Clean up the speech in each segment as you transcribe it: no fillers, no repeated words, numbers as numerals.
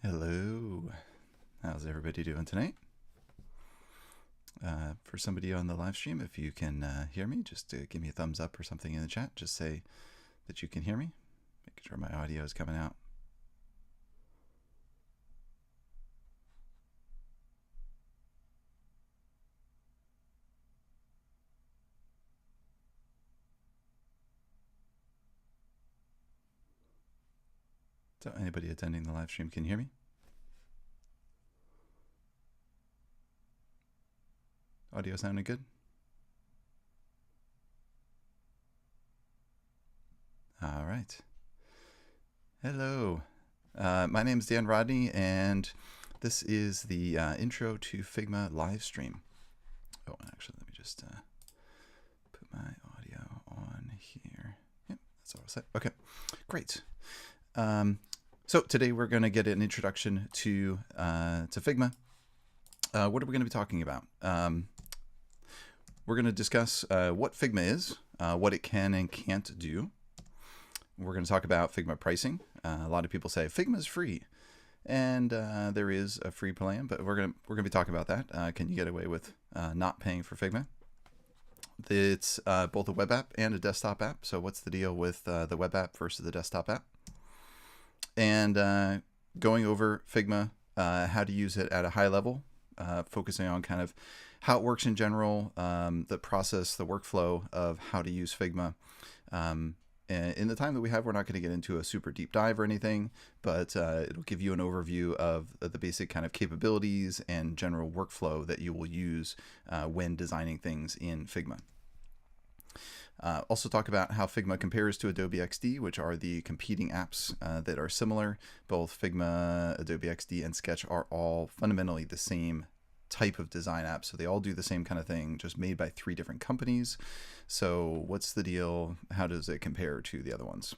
Hello. How's everybody doing tonight? For somebody on the live stream, if you can hear me, just give me a thumbs up or something in the chat. Just say that you can hear me. Making sure my audio is coming out. So anybody attending the live stream can hear me? Audio sounding good? All right. Hello. My name is Dan Rodney, and this is the intro to Figma live stream. Oh, actually, let me just put my audio on here. Yep, that's all set. Okay, great. So today we're going to get an introduction to Figma. What are we going to be talking about? We're going to discuss what Figma is, what it can and can't do. We're going to talk about Figma pricing. A lot of people say Figma is free, and there is a free plan, but we're going to be talking about that. Can you get away with not paying for Figma? It's both a web app and a desktop app. So what's the deal with the web app versus the desktop app? And going over Figma, how to use it at a high level, focusing on kind of how it works in general, the process, the workflow of how to use Figma. And in the time that we have, we're not going to get into a super deep dive or anything, but it'll give you an overview of the basic kind of capabilities and general workflow that you will use when designing things in Figma. Also talk about how Figma compares to Adobe XD, which are the competing apps that are similar. Both Figma, Adobe XD, and Sketch are all fundamentally the same type of design app. So they all do the same kind of thing, just made by 3 different companies. So what's the deal? How does it compare to the other ones?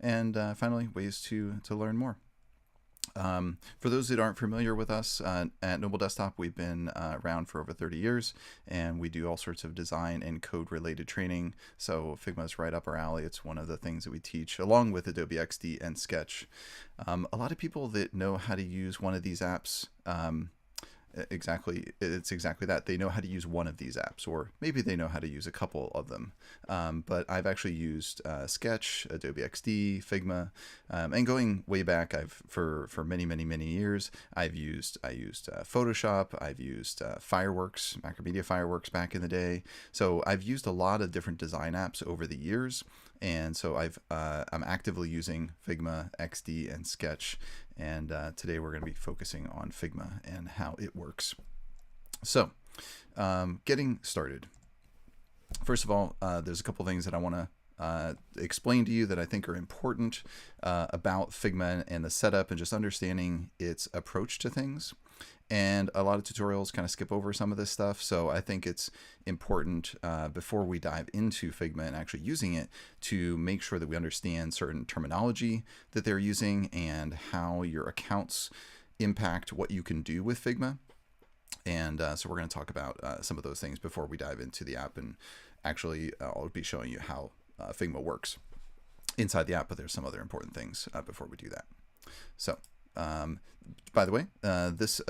And finally, ways to learn more. For those that aren't familiar with us, at Noble Desktop, we've been around for over 30 years, and we do all sorts of design and code related training. So Figma is right up our alley. It's one of the things that we teach along with Adobe XD and Sketch. A lot of people that know how to use one of these apps, it's exactly that. They know how to use one of these apps, or maybe they know how to use a couple of them. But I've actually used Sketch, Adobe XD, Figma, and going way back, for many years, I used Photoshop. I've used Fireworks, Macromedia Fireworks back in the day. So I've used a lot of different design apps over the years. And so I'm actively using Figma, XD, and Sketch. And today we're going to be focusing on Figma and how it works. So getting started. First of all, there's a couple things that I want to explain to you that I think are important about Figma and the setup and just understanding its approach to things. And a lot of tutorials kind of skip over some of this stuff. So I think it's important before we dive into Figma and actually using it to make sure that we understand certain terminology that they're using and how your accounts impact what you can do with Figma. And so we're going to talk about some of those things before we dive into the app. And actually, I'll be showing you how Figma works inside the app, but there's some other important things before we do that. So by the way, this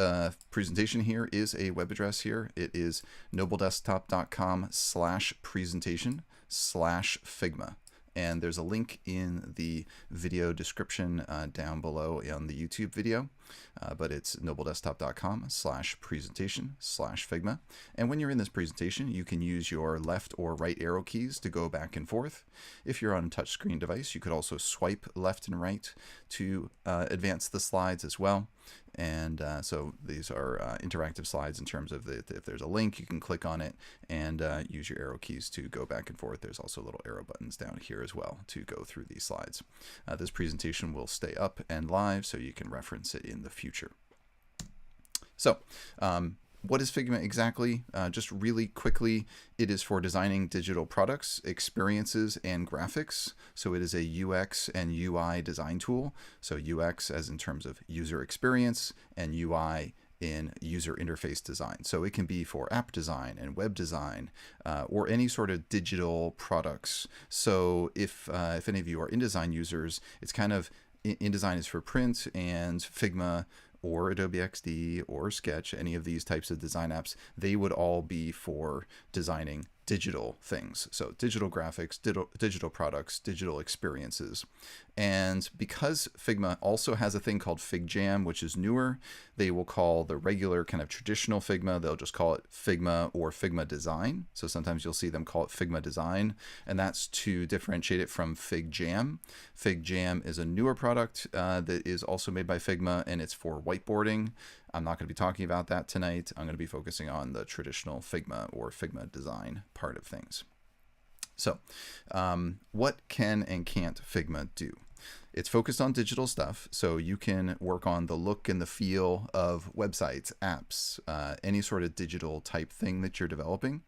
presentation here is a web address here. It is nobledesktop.com/presentation/Figma. And there's a link in the video description down below on the YouTube video, but it's nobledesktop.com/presentation/Figma. And when you're in this presentation, you can use your left or right arrow keys to go back and forth. If you're on a touchscreen device, you could also swipe left and right to advance the slides as well. And so these are interactive slides in terms of if there's a link, you can click on it and use your arrow keys to go back and forth. There's also little arrow buttons down here as well to go through these slides. This presentation will stay up and live, so you can reference it in the future. So what is Figma exactly? Just really quickly, it is for designing digital products, experiences, and graphics. So it is a UX and UI design tool. So UX as in terms of user experience, and UI in user interface design. So it can be for app design and web design or any sort of digital products. So if any of you are InDesign users, it's kind of InDesign is for print, and Figma or Adobe XD or Sketch, any of these types of design apps, they would all be for designing digital things. So digital graphics, digital products, digital experiences. And because Figma also has a thing called FigJam, which is newer, they will call the regular kind of traditional Figma, they'll just call it Figma or Figma Design. So sometimes you'll see them call it Figma Design, and that's to differentiate it from FigJam. FigJam is a newer product that is also made by Figma, and it's for whiteboarding. I'm not going to be talking about that tonight. I'm going to be focusing on the traditional Figma or Figma Design part of things. So what can and can't Figma do? It's focused on digital stuff, so you can work on the look and the feel of websites, apps, any sort of digital type thing that you're developing.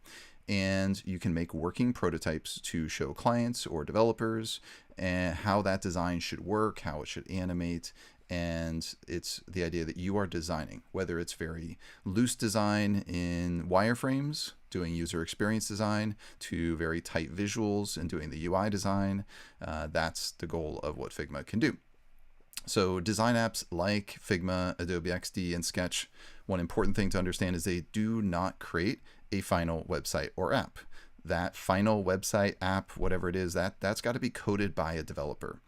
And you can make working prototypes to show clients or developers and how that design should work, how it should animate. And it's the idea that you are designing, whether it's very loose design in wireframes, doing user experience design, to very tight visuals and doing the UI design. That's the goal of what Figma can do. So design apps like Figma, Adobe XD, and Sketch, one important thing to understand is they do not create a final website or app. That final website, app, whatever it is, that's got to be coded by a developer.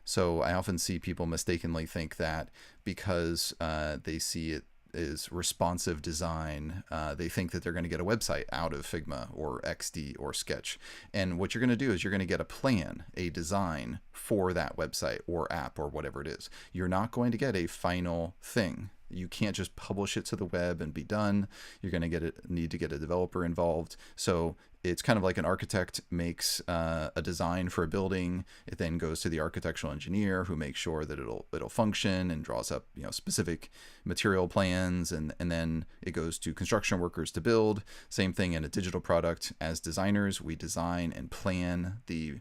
So I often see people mistakenly think that because they see it as responsive design, they think that they're going to get a website out of Figma or XD or Sketch. And what you're going to do is you're going to get a plan, a design for that website or app or whatever it is. You're not going to get a final thing. You can't just publish it to the web and be done. You're going to need to get a developer involved. So it's kind of like an architect makes a design for a building. It then goes to the architectural engineer who makes sure that it'll function and draws up specific material plans, and then it goes to construction workers to build. Same thing in a digital product. As designers, we design and plan the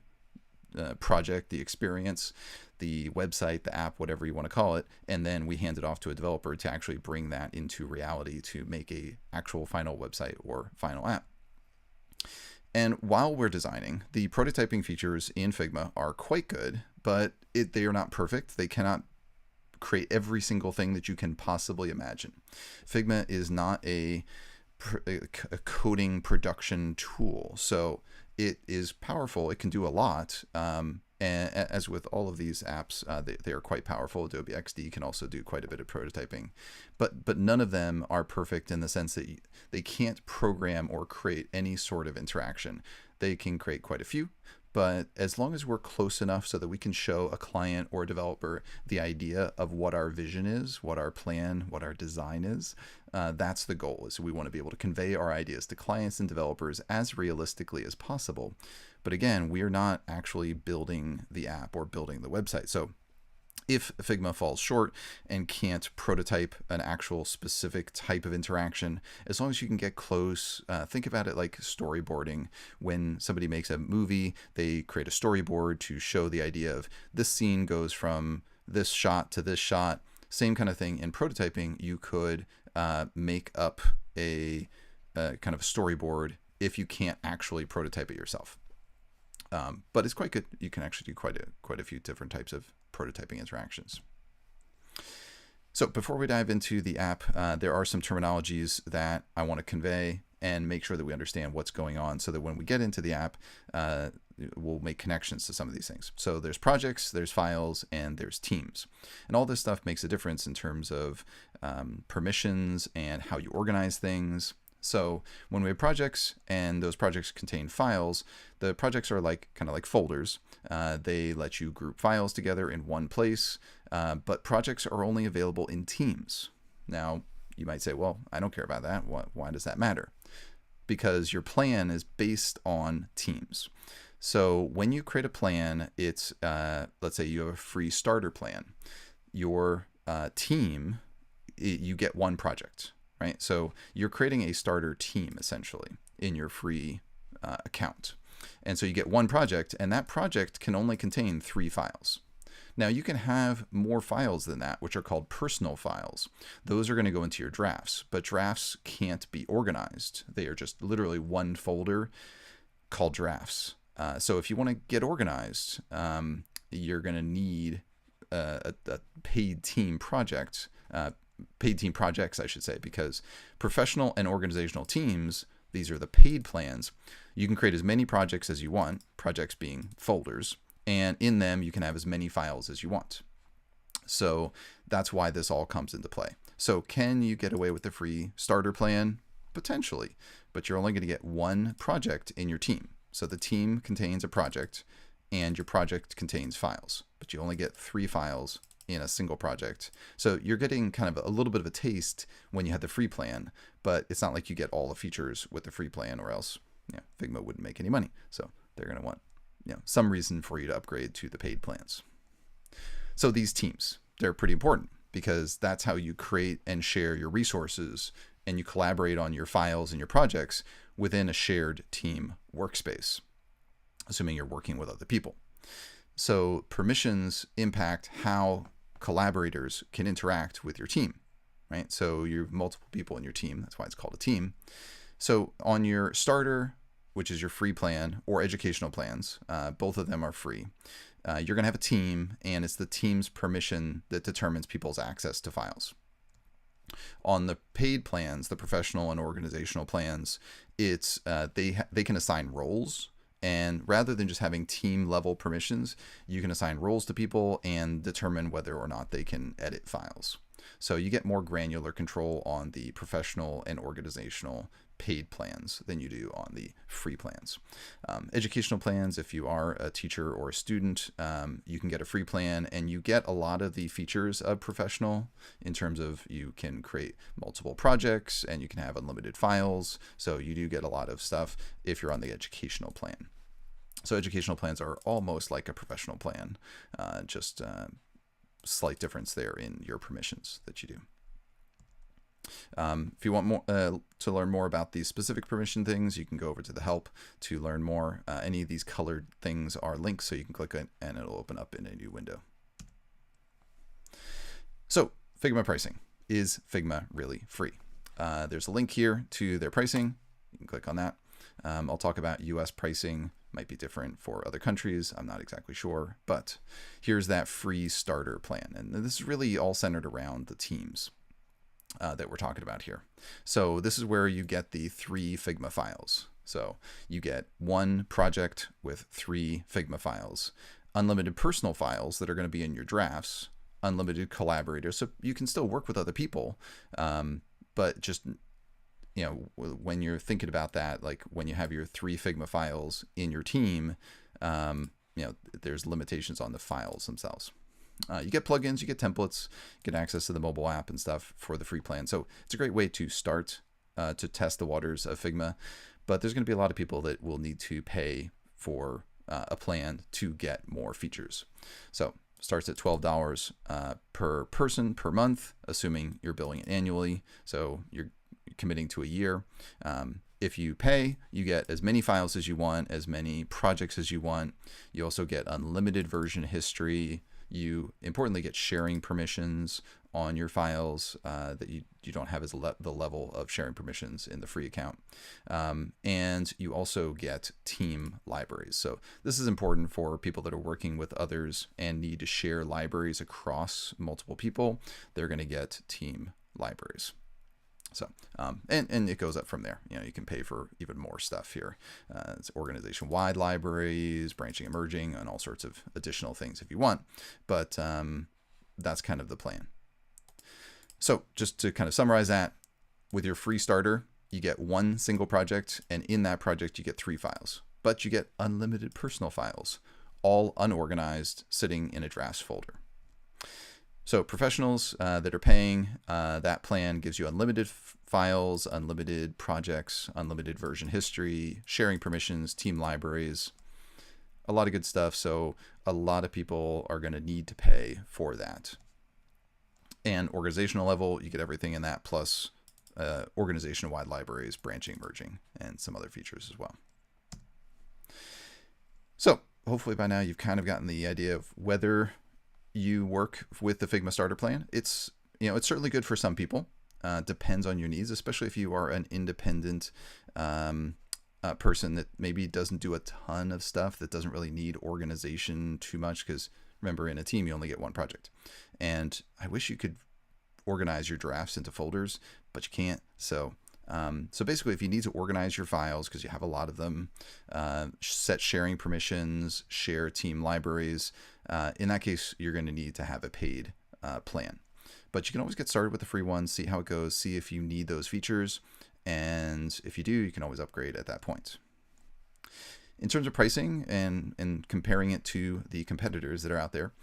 project, the experience, the website, the app, whatever you want to call it, and then we hand it off to a developer to actually bring that into reality to make a actual final website or final app. And while we're designing, the prototyping features in Figma are quite good, but they are not perfect. They cannot create every single thing that you can possibly imagine. Figma is not a coding production tool, so it is powerful. It can do a lot. And as with all of these apps, they are quite powerful. Adobe XD can also do quite a bit of prototyping, but none of them are perfect in the sense that they can't program or create any sort of interaction. They can create quite a few, but as long as we're close enough so that we can show a client or a developer the idea of what our vision is, what our plan, what our design is, that's the goal. Is we want to be able to convey our ideas to clients and developers as realistically as possible. But again, we are not actually building the app or building the website. So if Figma falls short and can't prototype an actual specific type of interaction, as long as you can get close, think about it like storyboarding. When somebody makes a movie, they create a storyboard to show the idea of this scene goes from this shot to this shot. Same kind of thing in prototyping. You could make up a kind of a storyboard if you can't actually prototype it yourself. But it's quite good. You can actually do quite a few different types of prototyping interactions. So before we dive into the app, there are some terminologies that I want to convey and make sure that we understand what's going on so that when we get into the app, we'll make connections to some of these things. So there's projects, there's files, and there's teams. And all this stuff makes a difference in terms of permissions and how you organize things. So when we have projects and those projects contain files, the projects are kind of like folders. They let you group files together in one place, but projects are only available in teams. Now, you might say, well, I don't care about that. Why does that matter? Because your plan is based on teams. So when you create a plan, it's, let's say you have a free starter plan. Your team, you get one project. Right? So you're creating a starter team essentially in your free account. And so you get one project, and that project can only contain 3 files. Now you can have more files than that, which are called personal files. Those are going to go into your drafts, but drafts can't be organized. They are just literally one folder called drafts. So if you want to get organized, you're going to need a paid team project, paid team projects, I should say, because professional and organizational teams, these are the paid plans. You can create as many projects as you want, projects being folders, and in them you can have as many files as you want. So that's why this all comes into play. So can you get away with the free starter plan? Potentially, but you're only going to get one project in your team. So the team contains a project and your project contains files, but you only get 3 files in a single project. So you're getting kind of a little bit of a taste when you have the free plan, but it's not like you get all the features with the free plan, or else Figma wouldn't make any money. So they're going to want some reason for you to upgrade to the paid plans. So these teams, they're pretty important because that's how you create and share your resources, and you collaborate on your files and your projects within a shared team workspace, assuming you're working with other people. So permissions impact how collaborators can interact with your team, right? So you have multiple people in your team. That's why it's called a team. So on your starter, which is your free plan, or educational plans, both of them are free. You're going to have a team, and it's the team's permission that determines people's access to files. On the paid plans, the professional and organizational plans, it's they can assign roles, and rather than just having team level permissions, you can assign roles to people and determine whether or not they can edit files. So you get more granular control on the professional and organizational paid plans than you do on the free plans. Educational plans, if you are a teacher or a student, you can get a free plan, and you get a lot of the features of professional in terms of you can create multiple projects and you can have unlimited files. So you do get a lot of stuff if you're on the educational plan. So educational plans are almost like a professional plan, just slight difference there in your permissions that you do. If you want more to learn more about these specific permission things, you can go over to the help to learn more. Any of these colored things are links, so you can click it and it'll open up in a new window. So Figma pricing. Is Figma really free? There's a link here to their pricing. You can click on that. I'll talk about US pricing. Might be different for other countries. I'm not exactly sure, but here's that free starter plan. And this is really all centered around the teams that we're talking about here. So this is where you get the 3 Figma files. So you get one project with 3 Figma files, unlimited personal files that are going to be in your drafts, unlimited collaborators. So you can still work with other people, but just when you're thinking about that, like when you have your 3 Figma files in your team, there's limitations on the files themselves. You get plugins, you get templates, you get access to the mobile app and stuff for the free plan. So it's a great way to start to test the waters of Figma, but there's going to be a lot of people that will need to pay for a plan to get more features. So starts at $12 per person per month, assuming you're billing it annually. So you're committing to a year. If you pay, you get as many files as you want, as many projects as you want. You also get unlimited version history. You importantly get sharing permissions on your files that you don't have as the level of sharing permissions in the free account. And you also get team libraries. So this is important for people that are working with others and need to share libraries across multiple people. They're going to get team libraries. So, and it goes up from there. You can pay for even more stuff here. It's organization-wide libraries, branching and merging, and all sorts of additional things if you want. But that's kind of the plan. So just to kind of summarize that, with your free starter, you get one single project, and in that project, you get 3 files. But you get unlimited personal files, all unorganized, sitting in a drafts folder. So professionals that are paying, that plan gives you unlimited files, unlimited projects, unlimited version history, sharing permissions, team libraries, a lot of good stuff. So a lot of people are going to need to pay for that. And organizational level, you get everything in that, plus organization-wide libraries, branching, merging, and some other features as well. So hopefully by now you've kind of gotten the idea of whether you work with the Figma starter plan. It's certainly good for some people. Depends on your needs, especially if you are an independent person that maybe doesn't do a ton of stuff, that doesn't really need organization too much, because remember, in a team, you only get one project. And I wish you could organize your drafts into folders, but you can't. So basically, if you need to organize your files because you have a lot of them, set sharing permissions, share team libraries, in that case, you're going to need to have a paid plan. But you can always get started with the free one, see how it goes, see if you need those features. And if you do, you can always upgrade at that point. In terms of pricing and comparing it to the competitors that are out there,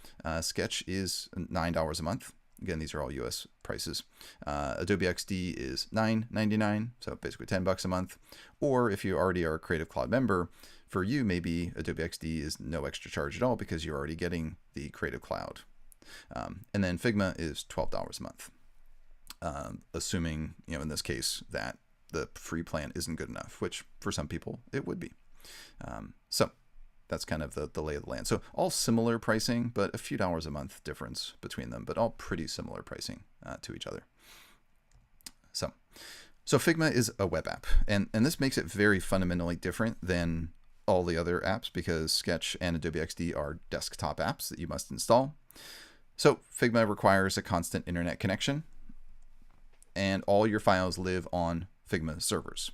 Sketch is $9 a month. Again, these are all US prices. Adobe XD is $9.99, so basically $10 a month. Or if you already are a Creative Cloud member, for you, maybe Adobe XD is no extra charge at all because you're already getting the Creative Cloud. And then Figma is $12 a month, assuming, in this case, that the free plan isn't good enough, which for some people it would be. So that's kind of the lay of the land. So all similar pricing, but a few dollars a month difference between them, but all pretty similar pricing to each other. So Figma is a web app, and this makes it very fundamentally different than all the other apps because Sketch and Adobe XD are desktop apps that you must install. So Figma requires a constant internet connection, and all your files live on Figma servers.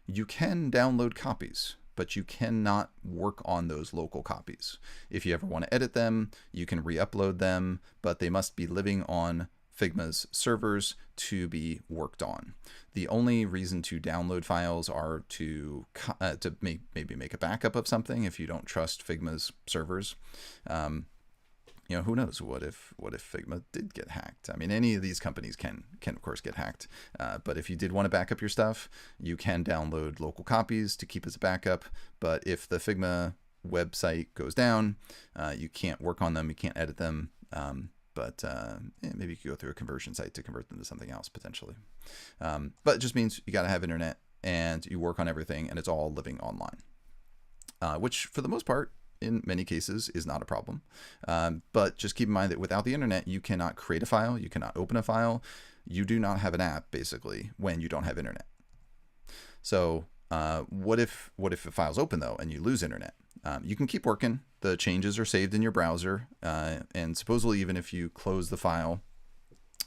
You can download copies, but you cannot work on those local copies. If you ever want to edit them, you can re-upload them, but they must be living on Figma's servers to be worked on. The only reason to download files are to maybe make a backup of something if you don't trust Figma's servers. Who knows? What if Figma did get hacked? I mean, any of these companies can of course get hacked. But if you did want to back up your stuff, you can download local copies to keep as a backup. But if the Figma website goes down, you can't work on them, you can't edit them. But maybe you could go through a conversion site to convert them to something else potentially. But it just means you got to have internet and you work on everything, and it's all living online, which for the most part, in many cases, is not a problem. But just keep in mind that without the internet, you cannot create a file, you cannot open a file. You do not have an app, basically, when you don't have internet. So what if a file's open, though, and you lose internet? You can keep working. The changes are saved in your browser. And supposedly, even if you close the file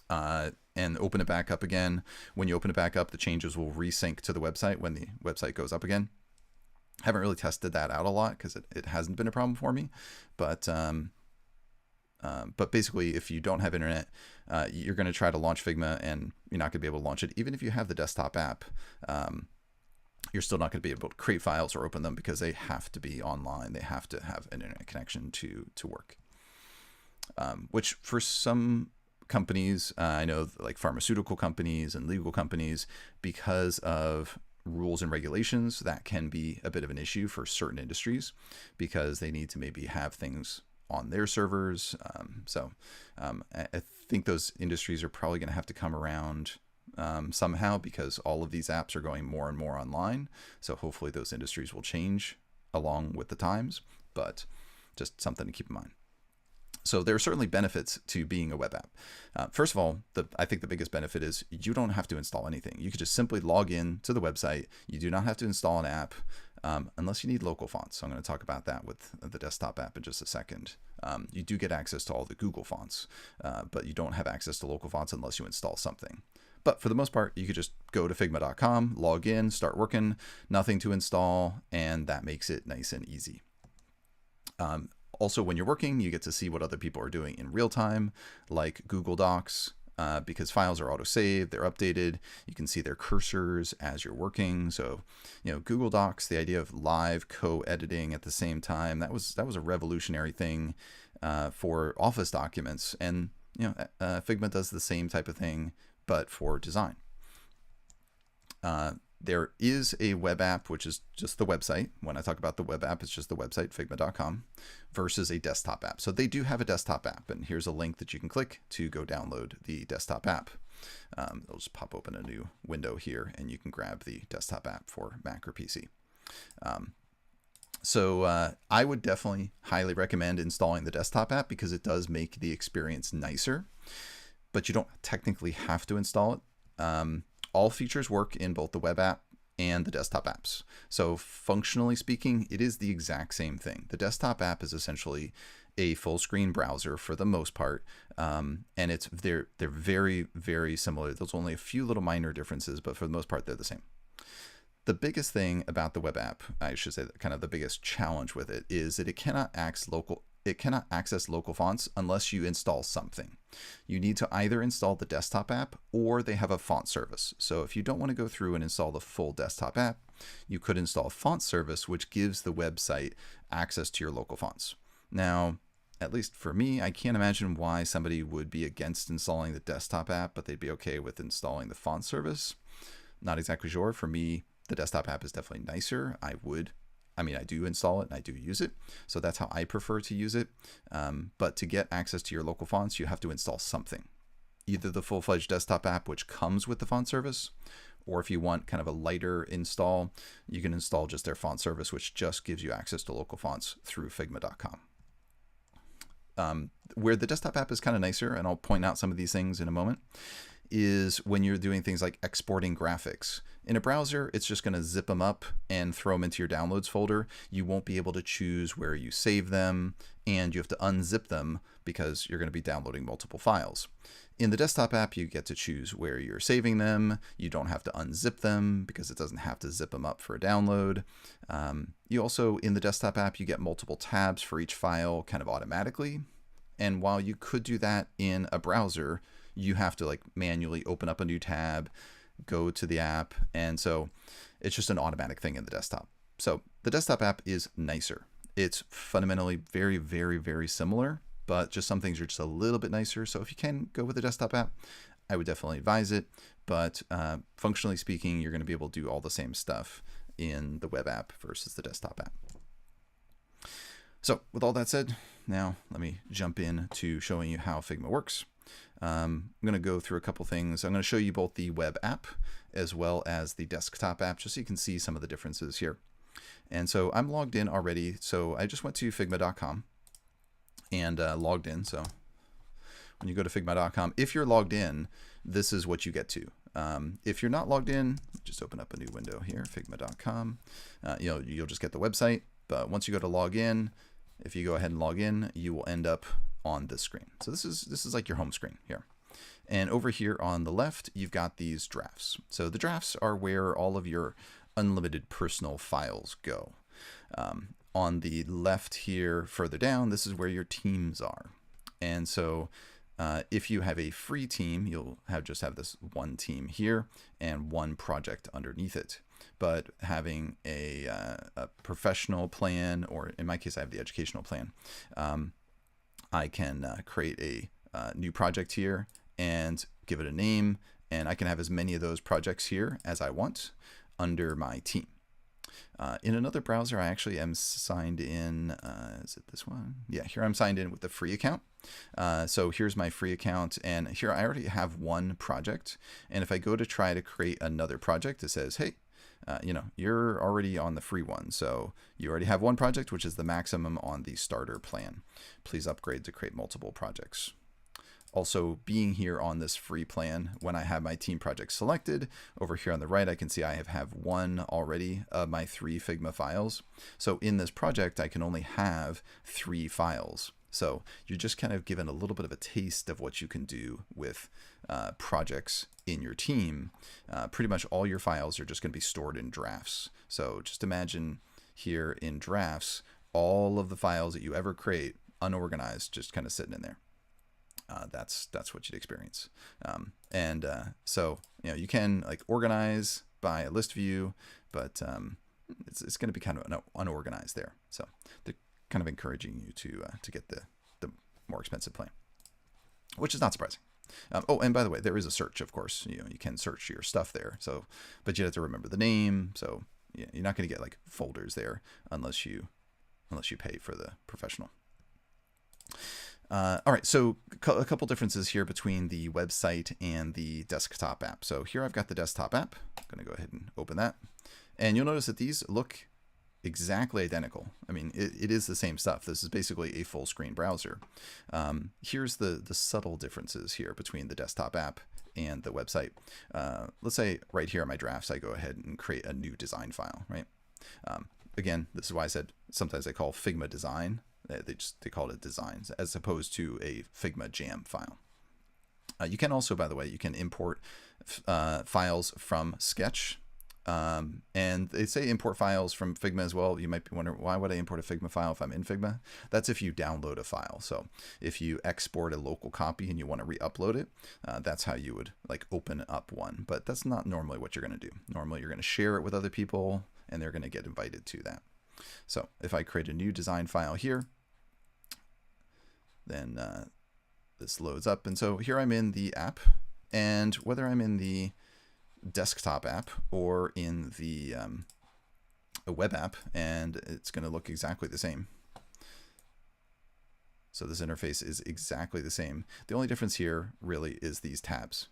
and open it back up again, when you open it back up, the changes will resync to the website when the website goes up again. Haven't really tested that out a lot because it hasn't been a problem for me, but basically, if you don't have internet, you're going to try to launch Figma and you're not going to be able to launch it. Even if you have the desktop app, you're still not going to be able to create files or open them because they have to be online. They have to have an internet connection to work, which for some companies, I know like pharmaceutical companies and legal companies, because of rules and regulations, that can be a bit of an issue for certain industries because they need to maybe have things on their servers. I think those industries are probably going to have to come around somehow because all of these apps are going more and more online. So hopefully those industries will change along with the times, but just something to keep in mind. So there are certainly benefits to being a web app. First of all, I think the biggest benefit is you don't have to install anything. You could just simply log in to the website. You do not have to install an app unless you need local fonts. So I'm going to talk about that with the desktop app in just a second. You do get access to all the Google fonts, but you don't have access to local fonts unless you install something. But for the most part, you could just go to figma.com, log in, start working, nothing to install, and that makes it nice and easy. Also, when you're working, you get to see what other people are doing in real time, like Google Docs, because files are auto-saved, they're updated. You can see their cursors as you're working. So, Google Docs, the idea of live co-editing at the same time, that was a revolutionary thing for Office documents. And, Figma does the same type of thing, but for design. There is a web app, which is just the website. When I talk about the web app, it's just the website, figma.com, versus a desktop app. So they do have a desktop app, and here's a link that you can click to go download the desktop app. It'll just pop open a new window here, and you can grab the desktop app for Mac or PC. So I would definitely highly recommend installing the desktop app because it does make the experience nicer, but you don't technically have to install it. All features work in both the web app and the desktop apps. So functionally speaking, it is the exact same thing. The desktop app is essentially a full screen browser for the most part, and they're very, very similar. There's only a few little minor differences, but for the most part, they're the same. The biggest thing about the web app, I should say, kind of the biggest challenge with it, is that it cannot access local fonts unless you install something. You need to either install the desktop app or they have a font service. So if you don't want to go through and install the full desktop app, you could install a font service, which gives the website access to your local fonts. Now, at least for me, I can't imagine why somebody would be against installing the desktop app, but they'd be okay with installing the font service. Not exactly sure. For me, the desktop app is definitely nicer. I do install it and I do use it. So that's how I prefer to use it. But to get access to your local fonts, you have to install something. Either the full-fledged desktop app, which comes with the font service, or if you want kind of a lighter install, you can install just their font service, which just gives you access to local fonts through Figma.com. Where the desktop app is kind of nicer, and I'll point out some of these things in a moment, is when you're doing things like exporting graphics. In a browser, it's just going to zip them up and throw them into your downloads folder. You won't be able to choose where you save them, and you have to unzip them because you're going to be downloading multiple files. In the desktop app, you get to choose where you're saving them. You don't have to unzip them because it doesn't have to zip them up for a download. You also, in the desktop app, you get multiple tabs for each file kind of automatically. And while you could do that in a browser, you have to manually open up a new tab, go to the app, and so it's just an automatic thing in the desktop. So the desktop app is nicer. It's fundamentally very, very, very similar, but just some things are just a little bit nicer. So if you can go with the desktop app, I would definitely advise it. But functionally speaking, you're going to be able to do all the same stuff in the web app versus the desktop app. So with all that said, now let me jump in to showing you how Figma works. I'm going to go through a couple things. I'm going to show you both the web app as well as the desktop app, just so you can see some of the differences here. And so I'm logged in already. So I just went to Figma.com and logged in. So when you go to Figma.com, if you're logged in, this is what you get to. If you're not logged in, just open up a new window here, Figma.com. You'll just get the website. But once you go to log in, if you go ahead and log in, you will end up on this screen. So this is like your home screen here. And over here on the left, you've got these drafts. So the drafts are where all of your unlimited personal files go. On the left here, further down, this is where your teams are. And so if you have a free team, you'll just have this one team here and one project underneath it. But having a professional plan, or in my case, I have the educational plan, I can create a new project here and give it a name, and I can have as many of those projects here as I want under my team. In another browser, I actually am signed in. Is it this one? Yeah, here I'm signed in with the free account. So here's my free account, and here I already have one project. And if I go to try to create another project, it says, hey, you're already on the free one. So you already have one project, which is the maximum on the starter plan. Please upgrade to create multiple projects. Also, being here on this free plan, when I have my team project selected, over here on the right, I can see I have one already of my 3 Figma files. So in this project, I can only have 3 files. So you're just kind of given a little bit of a taste of what you can do with projects in your team. Pretty much all your files are just going to be stored in drafts. So just imagine here in drafts, all of the files that you ever create, unorganized, just kind of sitting in there. That's what you'd experience. So you can organize by a list view, but it's going to be kind of unorganized there. So they're kind of encouraging you to get the more expensive plan, which is not surprising. Oh, and by the way, there is a search, of course. You can search your stuff there. So, but you have to remember the name. So you're not going to get folders there unless you pay for the professional. All right, so a couple differences here between the website and the desktop app. So here I've got the desktop app. I'm going to go ahead and open that. And you'll notice that these look exactly identical. I mean, it is the same stuff. This is basically a full screen browser. Here's the subtle differences here between the desktop app and the website. Let's say right here in my drafts, I go ahead and create a new design file, right? Again, this is why I said sometimes they call Figma design. They call it designs as opposed to a Figma jam file. You can also, by the way, you can import files from Sketch. And they say import files from Figma as well. You might be wondering, why would I import a Figma file if I'm in Figma? That's if you download a file. So if you export a local copy and you want to re-upload it, that's how you would like open up one. But that's not normally what you're going to do. Normally you're going to share it with other people and they're going to get invited to that. So if I create a new design file here, then this loads up. And so here I'm in the app, and whether I'm in the desktop app or in the a web app, and it's going to look exactly the same. So this interface is exactly the same. The only difference here really is these tabs.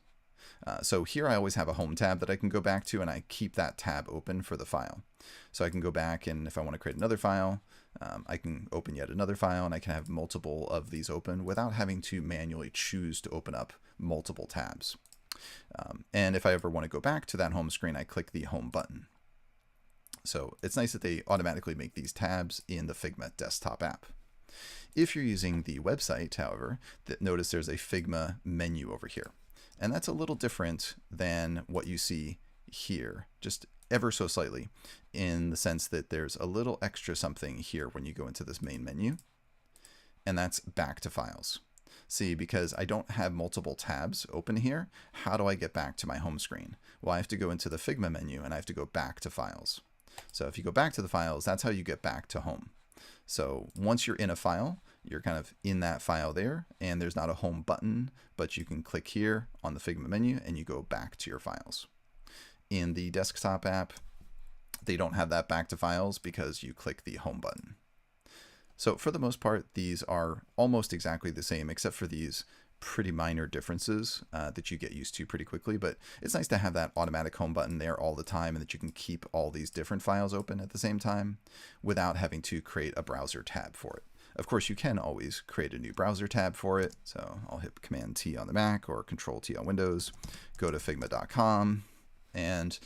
So here I always have a home tab that I can go back to, and I keep that tab open for the file. So I can go back, and if I want to create another file, I can open yet another file, and I can have multiple of these open without having to manually choose to open up multiple tabs. And if I ever want to go back to that home screen, I click the home button. So it's nice that they automatically make these tabs in the Figma desktop app. If you're using the website, however, notice there's a Figma menu over here. And that's a little different than what you see here, just ever so slightly, in the sense that there's a little extra something here when you go into this main menu, and that's back to files. See, because I don't have multiple tabs open here, how do I get back to my home screen? Well, I have to go into the Figma menu and I have to go back to files. So if you go back to the files, that's how you get back to home. So once you're in a file, you're kind of in that file there, and there's not a home button, but you can click here on the Figma menu and you go back to your files. In the desktop app, they don't have that back to files because you click the home button. So for the most part, these are almost exactly the same, except for these pretty minor differences that you get used to pretty quickly. But it's nice to have that automatic home button there all the time, and that you can keep all these different files open at the same time without having to create a browser tab for it. Of course, you can always create a new browser tab for it. So I'll hit Command T on the Mac or Control T on Windows, go to figma.com, and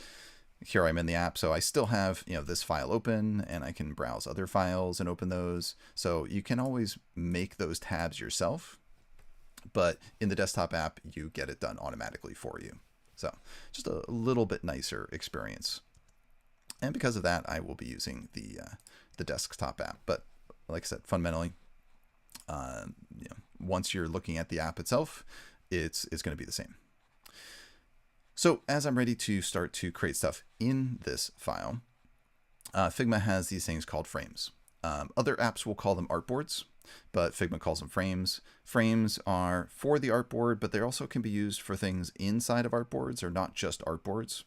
here I'm in the app, so I still have, this file open, and I can browse other files and open those. So you can always make those tabs yourself, but in the desktop app, you get it done automatically for you. So just a little bit nicer experience. And because of that, I will be using the desktop app. But like I said, fundamentally, once you're looking at the app itself, it's going to be the same. So as I'm ready to start to create stuff in this file, Figma has these things called frames. Other apps will call them artboards, but Figma calls them frames. Frames are for the artboard, but they also can be used for things inside of artboards, or not just artboards.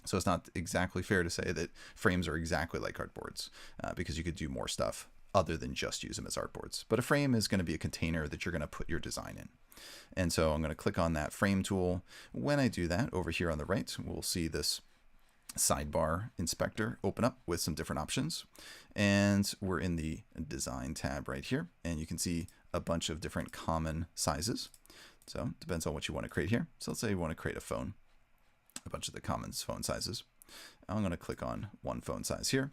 So it's not exactly fair to say that frames are exactly like artboards, because you could do more stuff other than just use them as artboards. But a frame is going to be a container that you're going to put your design in. And so I'm going to click on that frame tool. When I do that, over here on the right, we'll see this sidebar inspector open up with some different options. And we're in the design tab right here. And you can see a bunch of different common sizes. So it depends on what you want to create here. So let's say you want to create a phone, a bunch of the common phone sizes. I'm going to click on one phone size here.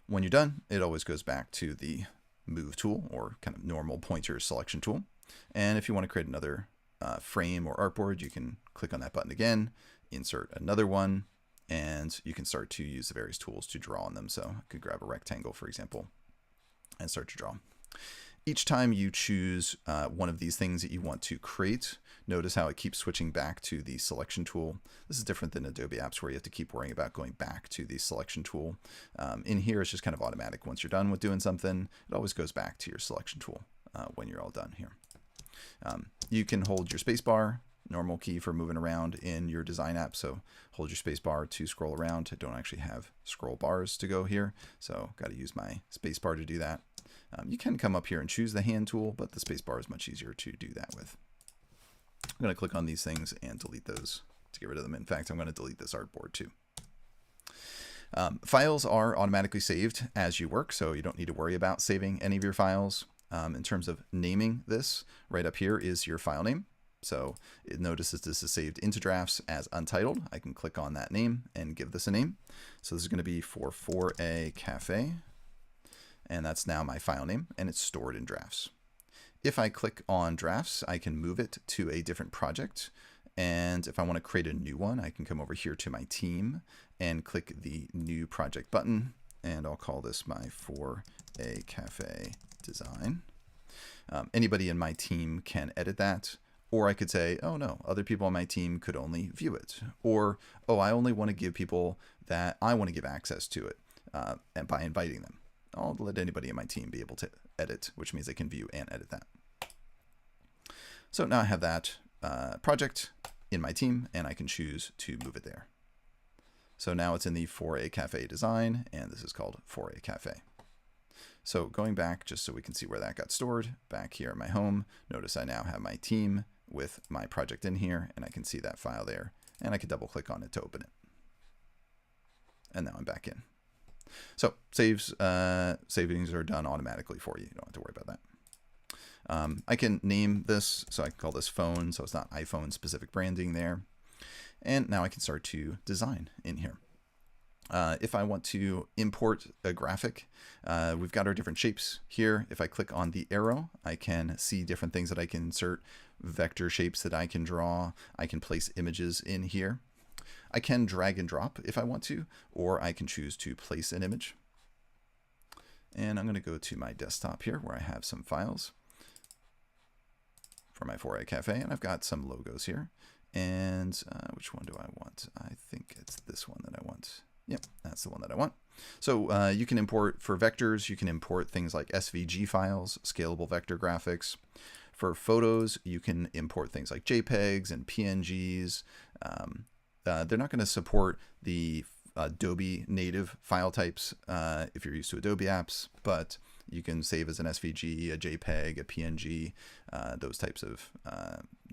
When you're done, it always goes back to the move tool, or kind of normal pointer selection tool. And if you want to create another frame or artboard, you can click on that button again, insert another one, and you can start to use the various tools to draw on them. So I could grab a rectangle, for example, and start to draw. Each time you choose one of these things that you want to create, notice how it keeps switching back to the selection tool. This is different than Adobe apps where you have to keep worrying about going back to the selection tool. In here, it's just kind of automatic. Once you're done with doing something, it always goes back to your selection tool when you're all done here. You can hold your spacebar, normal key for moving around in your design app. So hold your spacebar to scroll around. I don't actually have scroll bars to go here, so got to use my spacebar to do that. You can come up here and choose the hand tool, but the spacebar is much easier to do that with. I'm going to click on these things and delete those to get rid of them. In fact, I'm going to delete this artboard too. Files are automatically saved as you work, so you don't need to worry about saving any of your files. In terms of naming this, right up here is your file name. So it notices this is saved into drafts as untitled. I can click on that name and give this a name. So this is going to be for 4A Cafe, and that's now my file name, and it's stored in drafts. If I click on drafts, I can move it to a different project. And if I want to create a new one, I can come over here to my team and click the new project button. And I'll call this my 4A Cafe design. Anybody in my team can edit that. Or I could say, oh no, other people on my team could only view it. Or, oh, I only want to give people that I want to give access to it and by inviting them. I'll let anybody in my team be able to edit, which means they can view and edit that. So now I have that project in my team, and I can choose to move it there. So now it's in the 4A Cafe design, and this is called 4A Cafe. So going back, just so we can see where that got stored, back here in my home, notice I now have my team with my project in here, and I can see that file there, and I can double click on it to open it. And now I'm back in. So savings are done automatically for you. You don't have to worry about that. I can name this, so I can call this phone, so it's not iPhone specific branding there. And now I can start to design in here. If I want to import a graphic, we've got our different shapes here. If I click on the arrow, I can see different things that I can insert, vector shapes that I can draw. I can place images in here. I can drag and drop if I want to, or I can choose to place an image. And I'm going to go to my desktop here where I have some files for my 4A Cafe, and I've got some logos here. And which one do I want? I think it's this one that I want. Yep, that's the one that I want. So you can import, for vectors, you can import things like SVG files, scalable vector graphics. For photos, you can import things like JPEGs and PNGs. They're not going to support the Adobe native file types if you're used to Adobe apps, but you can save as an SVG, a JPEG, a PNG, those types of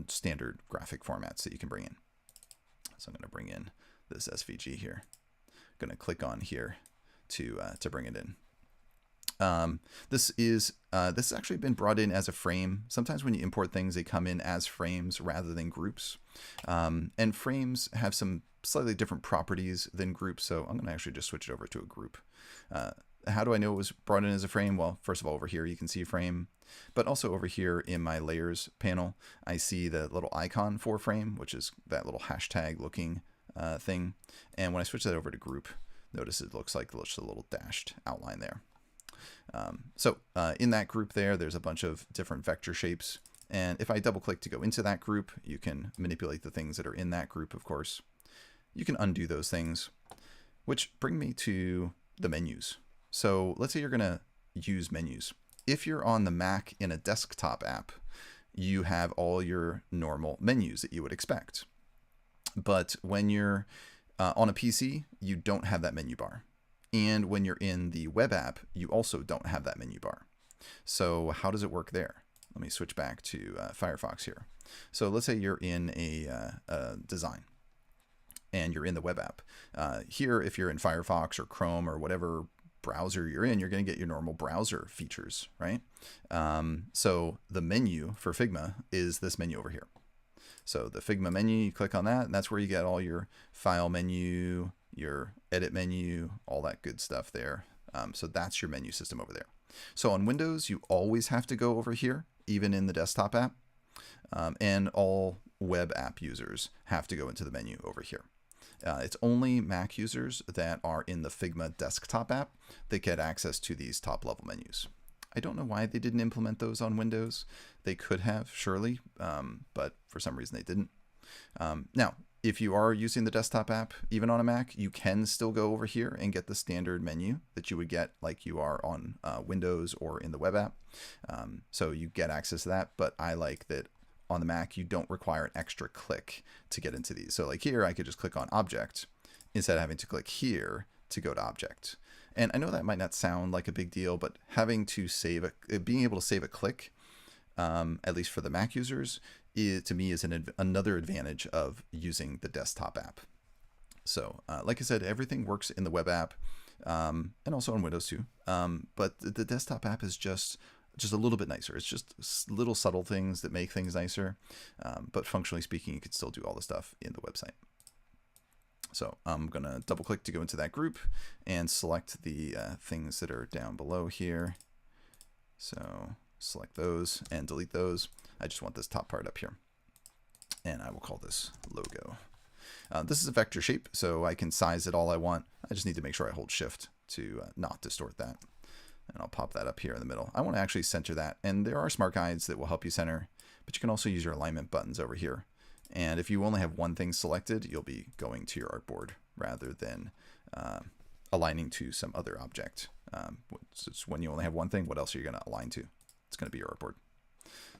standard graphic formats that you can bring in. So I'm going to bring in this SVG here. I'm going to click on here to bring it in. This has actually been brought in as a frame. Sometimes when you import things, they come in as frames rather than groups. And frames have some slightly different properties than groups, so I'm going to actually just switch it over to a group. How do I know it was brought in as a frame? Well, first of all, over here you can see a frame, but also over here in my layers panel, I see the little icon for frame, which is that little hashtag looking thing. And when I switch that over to group, notice it looks like just a little dashed outline there. So in that group there's a bunch of different vector shapes. And if I double click to go into that group, you can manipulate the things that are in that group, of course. You can undo those things, which bring me to the menus. So let's say you're going to use menus. If you're on the Mac in a desktop app, you have all your normal menus that you would expect. But when you're on a PC, you don't have that menu bar. And when you're in the web app, you also don't have that menu bar. So how does it work there? Let me switch back to Firefox here. So let's say you're in a design and you're in the web app. Here, if you're in Firefox or Chrome or whatever browser you're in, you're going to get your normal browser features, right? So the menu for Figma is this menu over here. So the Figma menu, you click on that, and that's where you get all your file menu, your edit menu, all that good stuff there. So that's your menu system over there. So on Windows, you always have to go over here, even in the desktop app. And all web app users have to go into the menu over here. It's only Mac users that are in the Figma desktop app that get access to these top level menus. I don't know why they didn't implement those on Windows. They could have, surely, but for some reason they didn't. Now, if you are using the desktop app, even on a Mac, you can still go over here and get the standard menu that you would get like you are on Windows or in the web app. So you get access to that, but I like that on the Mac, you don't require an extra click to get into these. So like here, I could just click on Object instead of having to click here to go to Object. And I know that might not sound like a big deal, but having to save being able to save a click, at least for the Mac users, to me is another advantage of using the desktop app. So like I said, everything works in the web app and also on Windows too. But the desktop app is just just a little bit nicer. It's just little subtle things that make things nicer. But functionally speaking, you could still do all the stuff in the website. So I'm going to double click to go into that group and select the things that are down below here. So select those and delete those. I just want this top part up here. And I will call this logo. This is a vector shape, so I can size it all I want. I just need to make sure I hold shift to not distort that. And I'll pop that up here in the middle. I want to actually center that. And there are smart guides that will help you center, but you can also use your alignment buttons over here. And if you only have one thing selected, you'll be going to your artboard rather than aligning to some other object. It's when you only have one thing, what else are you going to align to? It's going to be your artboard.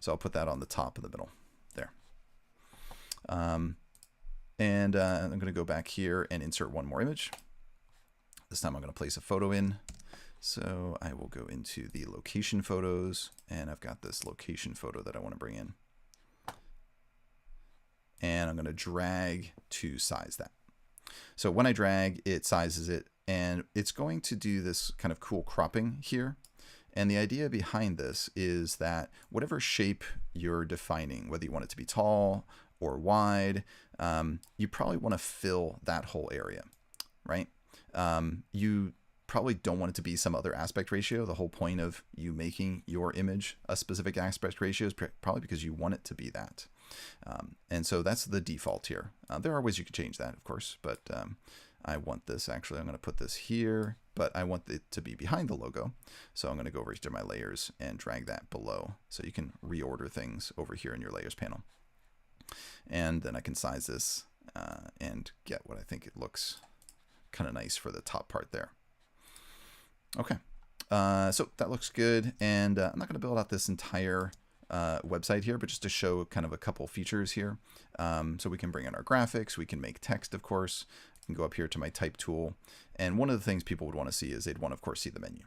So I'll put that on the top of the middle there. I'm going to go back here and insert one more image. This time I'm going to place a photo in. So I will go into the location photos, and I've got this location photo that I want to bring in. And I'm going to drag to size that. So when I drag, it sizes it, and it's going to do this kind of cool cropping here. And the idea behind this is that whatever shape you're defining, whether you want it to be tall or wide, you probably want to fill that whole area, right? You probably don't want it to be some other aspect ratio. The whole point of you making your image a specific aspect ratio is probably because you want it to be that. And so that's the default here. There are ways you could change that, of course, but I want this actually, I'm going to put this here, but I want it to be behind the logo. So I'm going to go over to my layers and drag that below. So you can reorder things over here in your layers panel. And then I can size this and get what I think it looks kind of nice for the top part there. Okay, so that looks good. And I'm not going to build out this entire website here, but just to show kind of a couple features here. So we can bring in our graphics, we can make text, of course. I can go up here to my type tool. And one of the things people would want to see is they'd want to, of course, see the menu.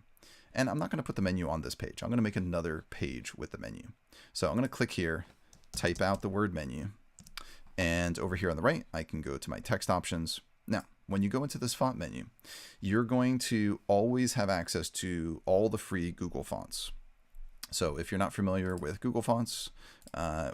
And I'm not going to put the menu on this page. I'm going to make another page with the menu. So I'm going to click here, type out the word menu. And over here on the right, I can go to my text options. Now, when you go into this font menu, you're going to always have access to all the free Google fonts. So if you're not familiar with Google Fonts,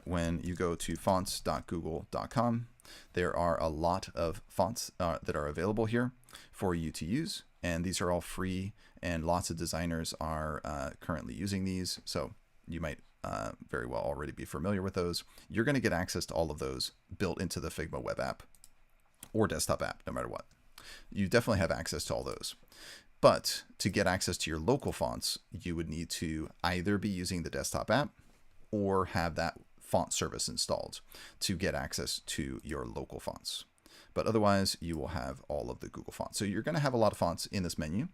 when you go to fonts.google.com, there are a lot of fonts that are available here for you to use. And these are all free, and lots of designers are currently using these. So you might very well already be familiar with those. You're going to get access to all of those built into the Figma Web App or desktop app, no matter what. You definitely have access to all those. But to get access to your local fonts, you would need to either be using the desktop app or have that font service installed to get access to your local fonts. But otherwise, you will have all of the Google fonts. So you're going to have a lot of fonts in this menu,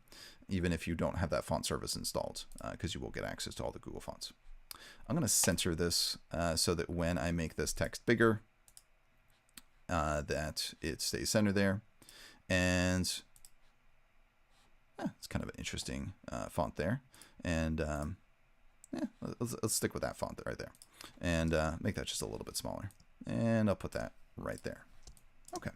even if you don't have that font service installed, because you will get access to all the Google fonts. I'm going to center this so that when I make this text bigger, that it stays centered there. And it's kind of an interesting font there. And yeah, let's stick with that font right there. And make that just a little bit smaller. And I'll put that right there. Okay.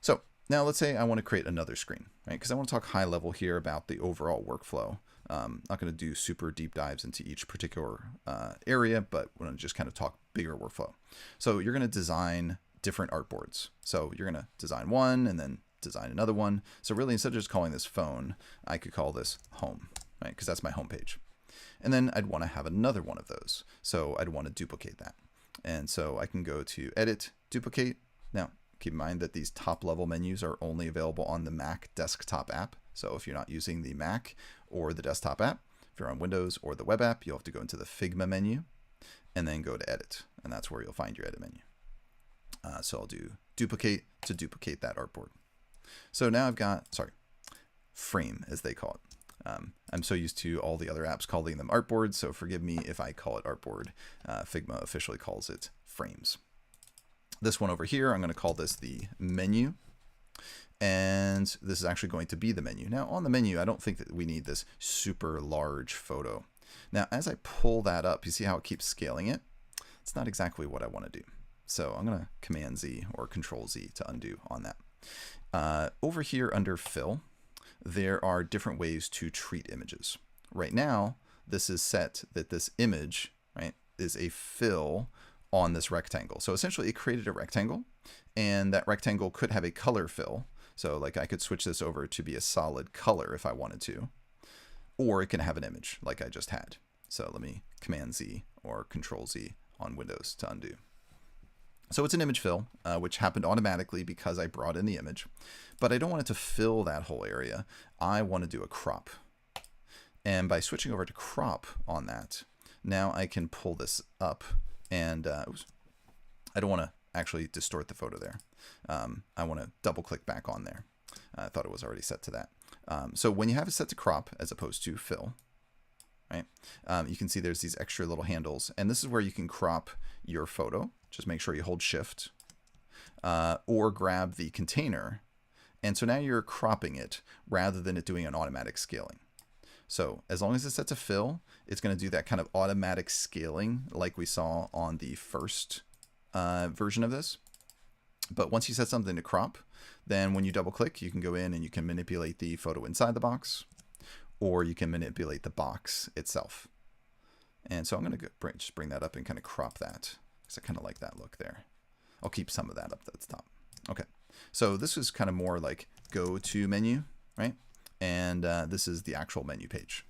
So now let's say I want to create another screen, right? Because I want to talk high level here about the overall workflow. I'm not going to do super deep dives into each particular area, but we're going to just kind of talk bigger workflow. So you're going to design different artboards. So you're going to design one and then design another one. So really, instead of just calling this phone, I could call this home, right? Because that's my home page. And then I'd want to have another one of those. So I'd want to duplicate that. And so I can go to Edit, Duplicate. Now, keep in mind that these top level menus are only available on the Mac desktop app. So if you're not using the Mac or the desktop app, if you're on Windows or the web app, you'll have to go into the Figma menu and then go to Edit. And that's where you'll find your Edit menu. So I'll do Duplicate to duplicate that artboard. So now I've got, frame as they call it. I'm so used to all the other apps calling them artboards, so forgive me if I call it artboard. Figma officially calls it frames. This one over here, I'm going to call this the menu. And this is actually going to be the menu. Now on the menu, I don't think that we need this super large photo. Now as I pull that up, you see how it keeps scaling it? It's not exactly what I want to do. So I'm going to Command Z or Control Z to undo on that. Over here under Fill, there are different ways to treat images. Right now, this is set that this image, right, is a fill on this rectangle. So essentially it created a rectangle, and that rectangle could have a color fill. So like I could switch this over to be a solid color if I wanted to, or it can have an image like I just had. So let me Command Z or Control Z on Windows to undo. So it's an image fill, which happened automatically because I brought in the image, but I don't want it to fill that whole area. I want to do a crop. And by switching over to crop on that, now I can pull this up, and I don't want to actually distort the photo there. I want to double click back on there. I thought it was already set to that. So when you have it set to crop as opposed to fill, right, you can see there's these extra little handles, and this is where you can crop your photo. Just make sure you hold Shift, or grab the container. And so now you're cropping it rather than it doing an automatic scaling. So as long as it's set to fill, it's going to do that kind of automatic scaling like we saw on the first version of this. But once you set something to crop, then when you double click, you can go in and you can manipulate the photo inside the box, or you can manipulate the box itself. And so I'm going to just bring that up and kind of crop that, because I kind of like that look there. I'll keep some of that up at the top. Okay, so this is kind of more like go to menu, right? And this is the actual menu page.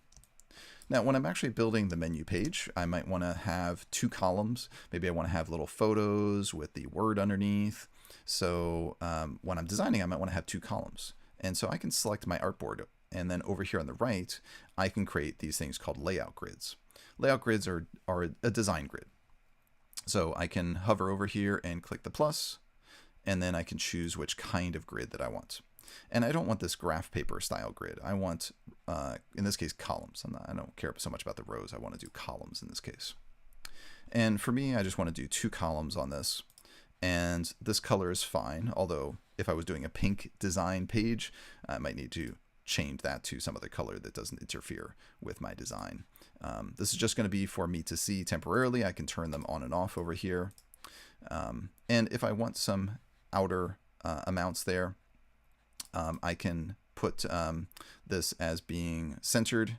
Now, when I'm actually building the menu page, I might want to have two columns. Maybe I want to have little photos with the word underneath. So when I'm designing, I might want to have two columns. And so I can select my artboard, and then over here on the right, I can create these things called layout grids. Layout grids are a design grid. So I can hover over here and click the plus, and then I can choose which kind of grid that I want. And I don't want this graph paper style grid. I want, in this case, columns. I don't care so much about the rows. I want to do columns in this case. And for me, I just want to do two columns on this. And this color is fine, although if I was doing a pink design page, I might need to change that to some other color that doesn't interfere with my design. This is just going to be for me to see temporarily. I can turn them on and off over here. And if I want some outer amounts there, I can put this as being centered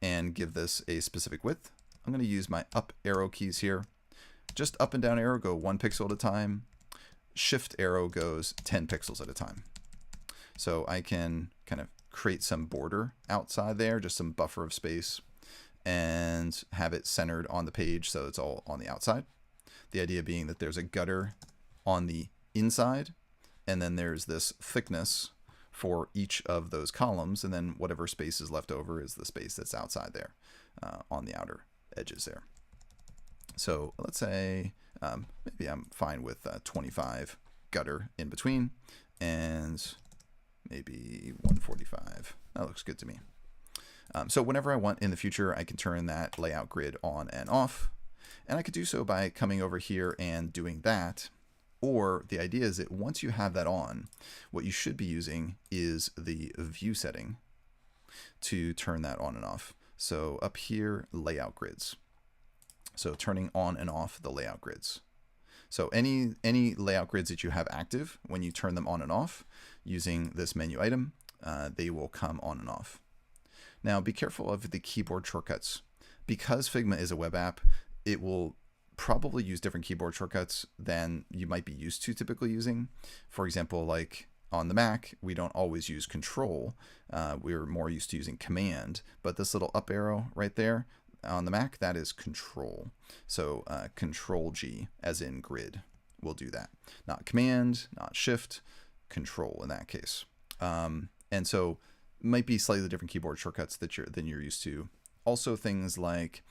and give this a specific width. I'm going to use my up arrow keys here. Just up and down arrow go 1 pixel at a time. Shift arrow goes 10 pixels at a time. So I can kind of create some border outside there, just some buffer of space, and have it centered on the page so it's all on the outside. The idea being that there's a gutter on the inside, and then there's this thickness for each of those columns, and then whatever space is left over is the space that's outside there on the outer edges there. So let's say maybe I'm fine with 25 gutter in between, and maybe 145. That looks good to me. So whenever I want in the future, I can turn that layout grid on and off, and I could do so by coming over here and doing that. Or the idea is that once you have that on, what you should be using is the view setting to turn that on and off. So up here, layout grids. So turning on and off the layout grids. So any layout grids that you have active, when you turn them on and off using this menu item, they will come on and off. Now be careful of the keyboard shortcuts. Because Figma is a web app, it will probably use different keyboard shortcuts than you might be used to typically using. For example, like on the Mac, we don't always use Control. We're more used to using Command, but this little up arrow right there on the Mac, that is Control. So Control G, as in grid, will do that. Not Command, not Shift, Control in that case. And so might be slightly different keyboard shortcuts than you're used to. Also things like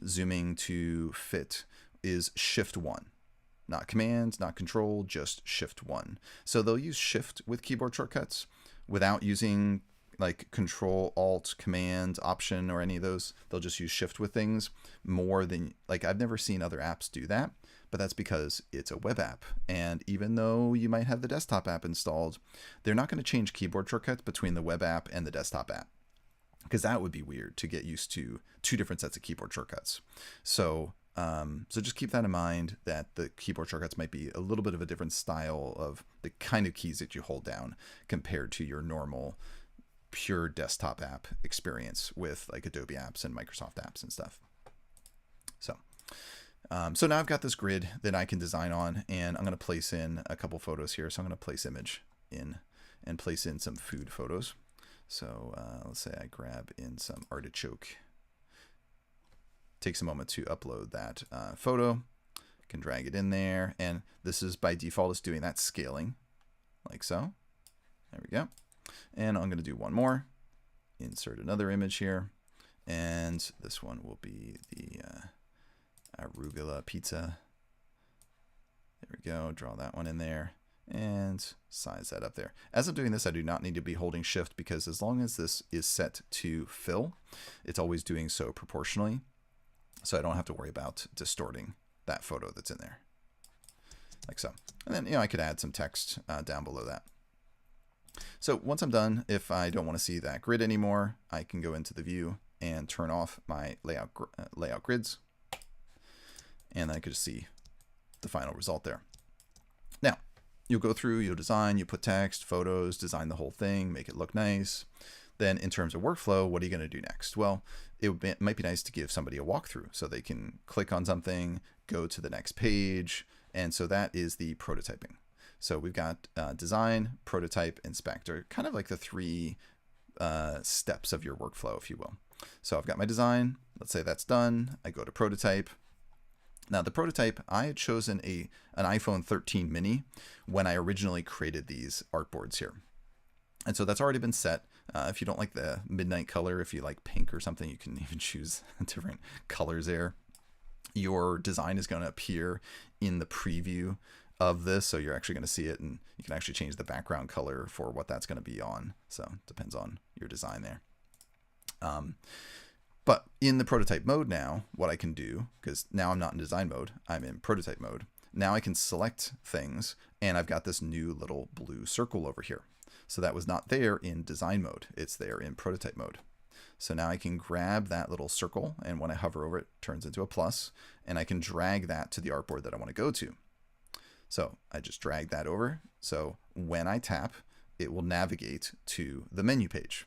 zooming to fit is Shift 1. Not Command, not Control, just Shift 1. So they'll use Shift with keyboard shortcuts without using like Control, Alt, Command, Option, or any of those. They'll just use Shift with things more than, like, I've never seen other apps do that, but that's because it's a web app. And even though you might have the desktop app installed, they're not going to change keyboard shortcuts between the web app and the desktop app, because that would be weird to get used to two different sets of keyboard shortcuts. So just keep that in mind, that the keyboard shortcuts might be a little bit of a different style of the kind of keys that you hold down compared to your normal pure desktop app experience with like Adobe apps and Microsoft apps and stuff. So now I've got this grid that I can design on, and I'm going to place in a couple photos here. So I'm going to place image in and place in some food photos. So let's say I grab in some artichoke. Takes a moment to upload that photo. Can drag it in there, and this is by default it's doing that scaling like so. There we go. And I'm going to do one more. Insert another image here, and this one will be the arugula pizza. There we go. Draw that one in there and size that up there. As I'm doing this, I do not need to be holding shift, because as long as this is set to fill, it's always doing so proportionally. So I don't have to worry about distorting that photo that's in there, like so. And then, I could add some text down below that. So once I'm done, if I don't want to see that grid anymore, I can go into the view and turn off my layout grids, and then I could just see the final result there. Now, you'll go through, you'll design, you put text, photos, design the whole thing, make it look nice. Then in terms of workflow, what are you going to do next? Well, it might be nice to give somebody a walkthrough so they can click on something, go to the next page. And so that is the prototyping. So we've got design, prototype, inspector, kind of like the three steps of your workflow, if you will. So I've got my design. Let's say that's done. I go to prototype. Now the prototype, I had chosen an iPhone 13 mini when I originally created these artboards here. And so that's already been set. If you don't like the midnight color, if you like pink or something, you can even choose different colors there. Your design is going to appear in the preview of this, so you're actually going to see it, and you can actually change the background color for what that's going to be on. So it depends on your design there. But in the prototype mode now, what I can do, because now I'm not in design mode, I'm in prototype mode. Now I can select things, and I've got this new little blue circle over here. So that was not there in design mode. It's there in prototype mode. So now I can grab that little circle, and when I hover over it, it turns into a plus, and I can drag that to the artboard that I want to go to. So I just drag that over. So when I tap, it will navigate to the menu page.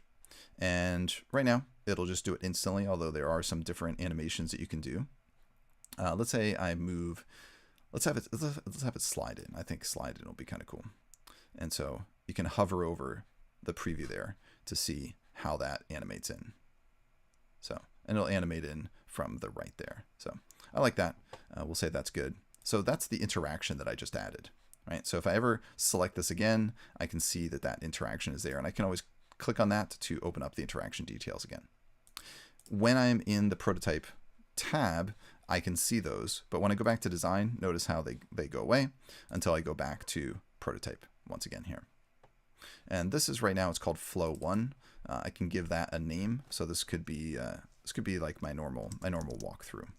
And right now, it'll just do it instantly, although there are some different animations that you can do. Let's say I move, let's have it slide in. I think slide in will be kind of cool. And so you can hover over the preview there to see how that animates in. So, and it'll animate in from the right there. So I like that. We'll say that's good. So that's the interaction that I just added, right? So if I ever select this again, I can see that that interaction is there, and I can always click on that to open up the interaction details again. When I'm in the prototype tab, I can see those, but when I go back to design, notice how they go away until I go back to prototype once again here. And this is right now, it's called flow 1. I can give that a name. So this could be like my normal walkthrough.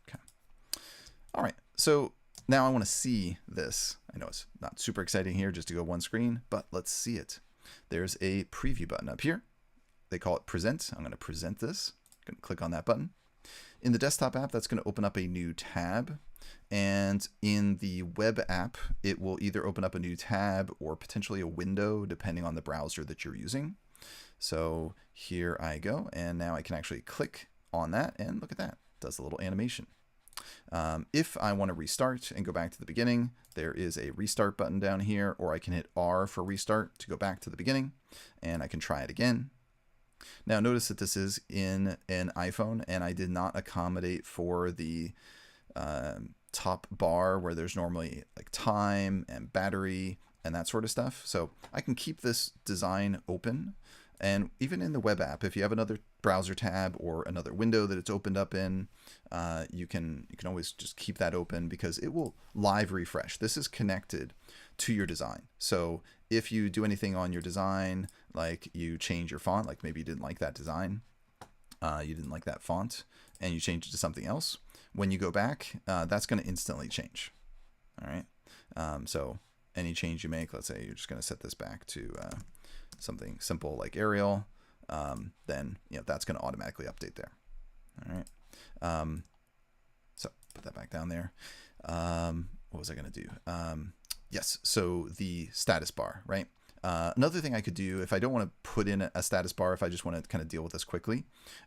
Okay. All right. So now I want to see this. I know it's not super exciting here just to go one screen, but let's see it. There's a preview button up here. They call it present. I'm going to present this. I'm going to click on that button. In the desktop app, that's going to open up a new tab. And in the web app, it will either open up a new tab or potentially a window, depending on the browser that you're using. So here I go. And now I can actually click on that, and look at that. It does a little animation. If I want to restart and go back to the beginning, there is a restart button down here, or I can hit R for restart to go back to the beginning, and I can try it again. Now notice that this is in an iPhone, and I did not accommodate for the top bar where there's normally like time and battery and that sort of stuff. So I can keep this design open, and even in the web app, if you have another browser tab or another window that it's opened up in, you can always just keep that open because it will live refresh. This is connected to your design. So if you do anything on your design, like you change your font, like maybe you didn't like that design, you didn't like that font, and you change it to something else, when you go back, that's going to instantly change. All right. So any change you make, let's say you're just going to set this back to something simple like Arial, then that's going to automatically update there. All right. So put that back down there. What was I going to do? Yes. So the status bar, right? Another thing I could do, if I don't want to put in a status bar, if I just want to kind of deal with this quickly,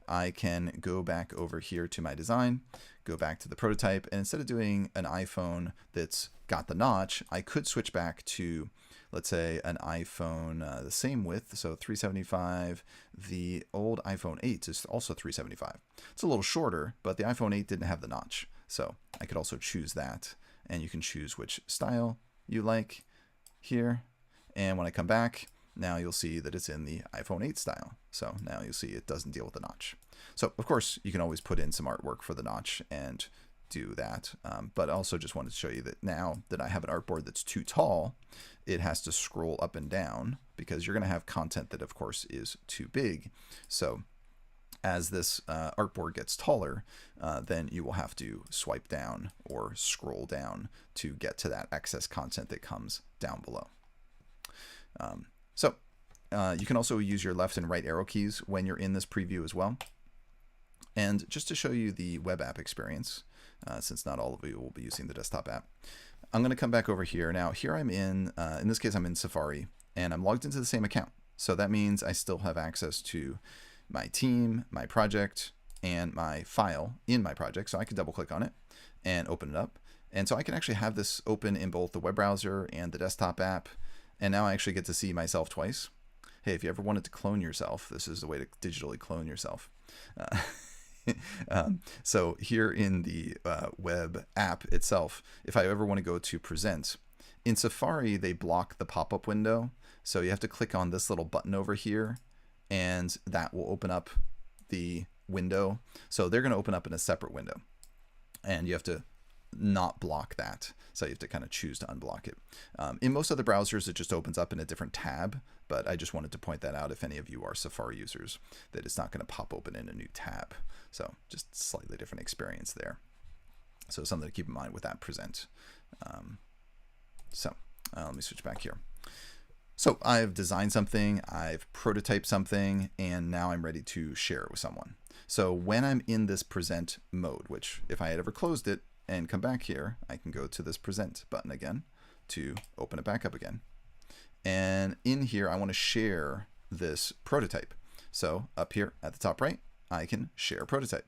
I can go back over here to my design, go back to the prototype, and instead of doing an iPhone that's got the notch, I could switch back to, let's say, an iPhone the same width, so 375. The old iPhone 8 is also 375. It's a little shorter, but the iPhone 8 didn't have the notch, so I could also choose that, and you can choose which style you like here. And when I come back, now you'll see that it's in the iPhone 8 style. So now you'll see it doesn't deal with the notch. So of course, you can always put in some artwork for the notch and do that. But I also just wanted to show you that now that I have an artboard that's too tall, it has to scroll up and down because you're going to have content that, of course, is too big. So as this artboard gets taller, then you will have to swipe down or scroll down to get to that excess content that comes down below. You can also use your left and right arrow keys when you're in this preview as well. And just to show you the web app experience, since not all of you will be using the desktop app, I'm going to come back over here. Now here I'm in this case, I'm in Safari and I'm logged into the same account. So that means I still have access to my team, my project, and my file in my project. So I can double click on it and open it up. And so I can actually have this open in both the web browser and the desktop app. And now I actually get to see myself twice. Hey, if you ever wanted to clone yourself, this is the way to digitally clone yourself. So here in the web app itself, if I ever want to go to present, in Safari, they block the pop-up window. So you have to click on this little button over here, and that will open up the window. So they're going to open up in a separate window, and you have to not block that. So you have to kind of choose to unblock it. In most other browsers, it just opens up in a different tab, but I just wanted to point that out if any of you are Safari users, that it's not going to pop open in a new tab. So just slightly different experience there. So something to keep in mind with that present. Let me switch back here. So I've designed something, I've prototyped something, and now I'm ready to share it with someone. So when I'm in this present mode, which if I had ever closed it and come back here, I can go to this present button again to open it back up again. And in here, I want to share this prototype. So up here at the top right, I can share prototype.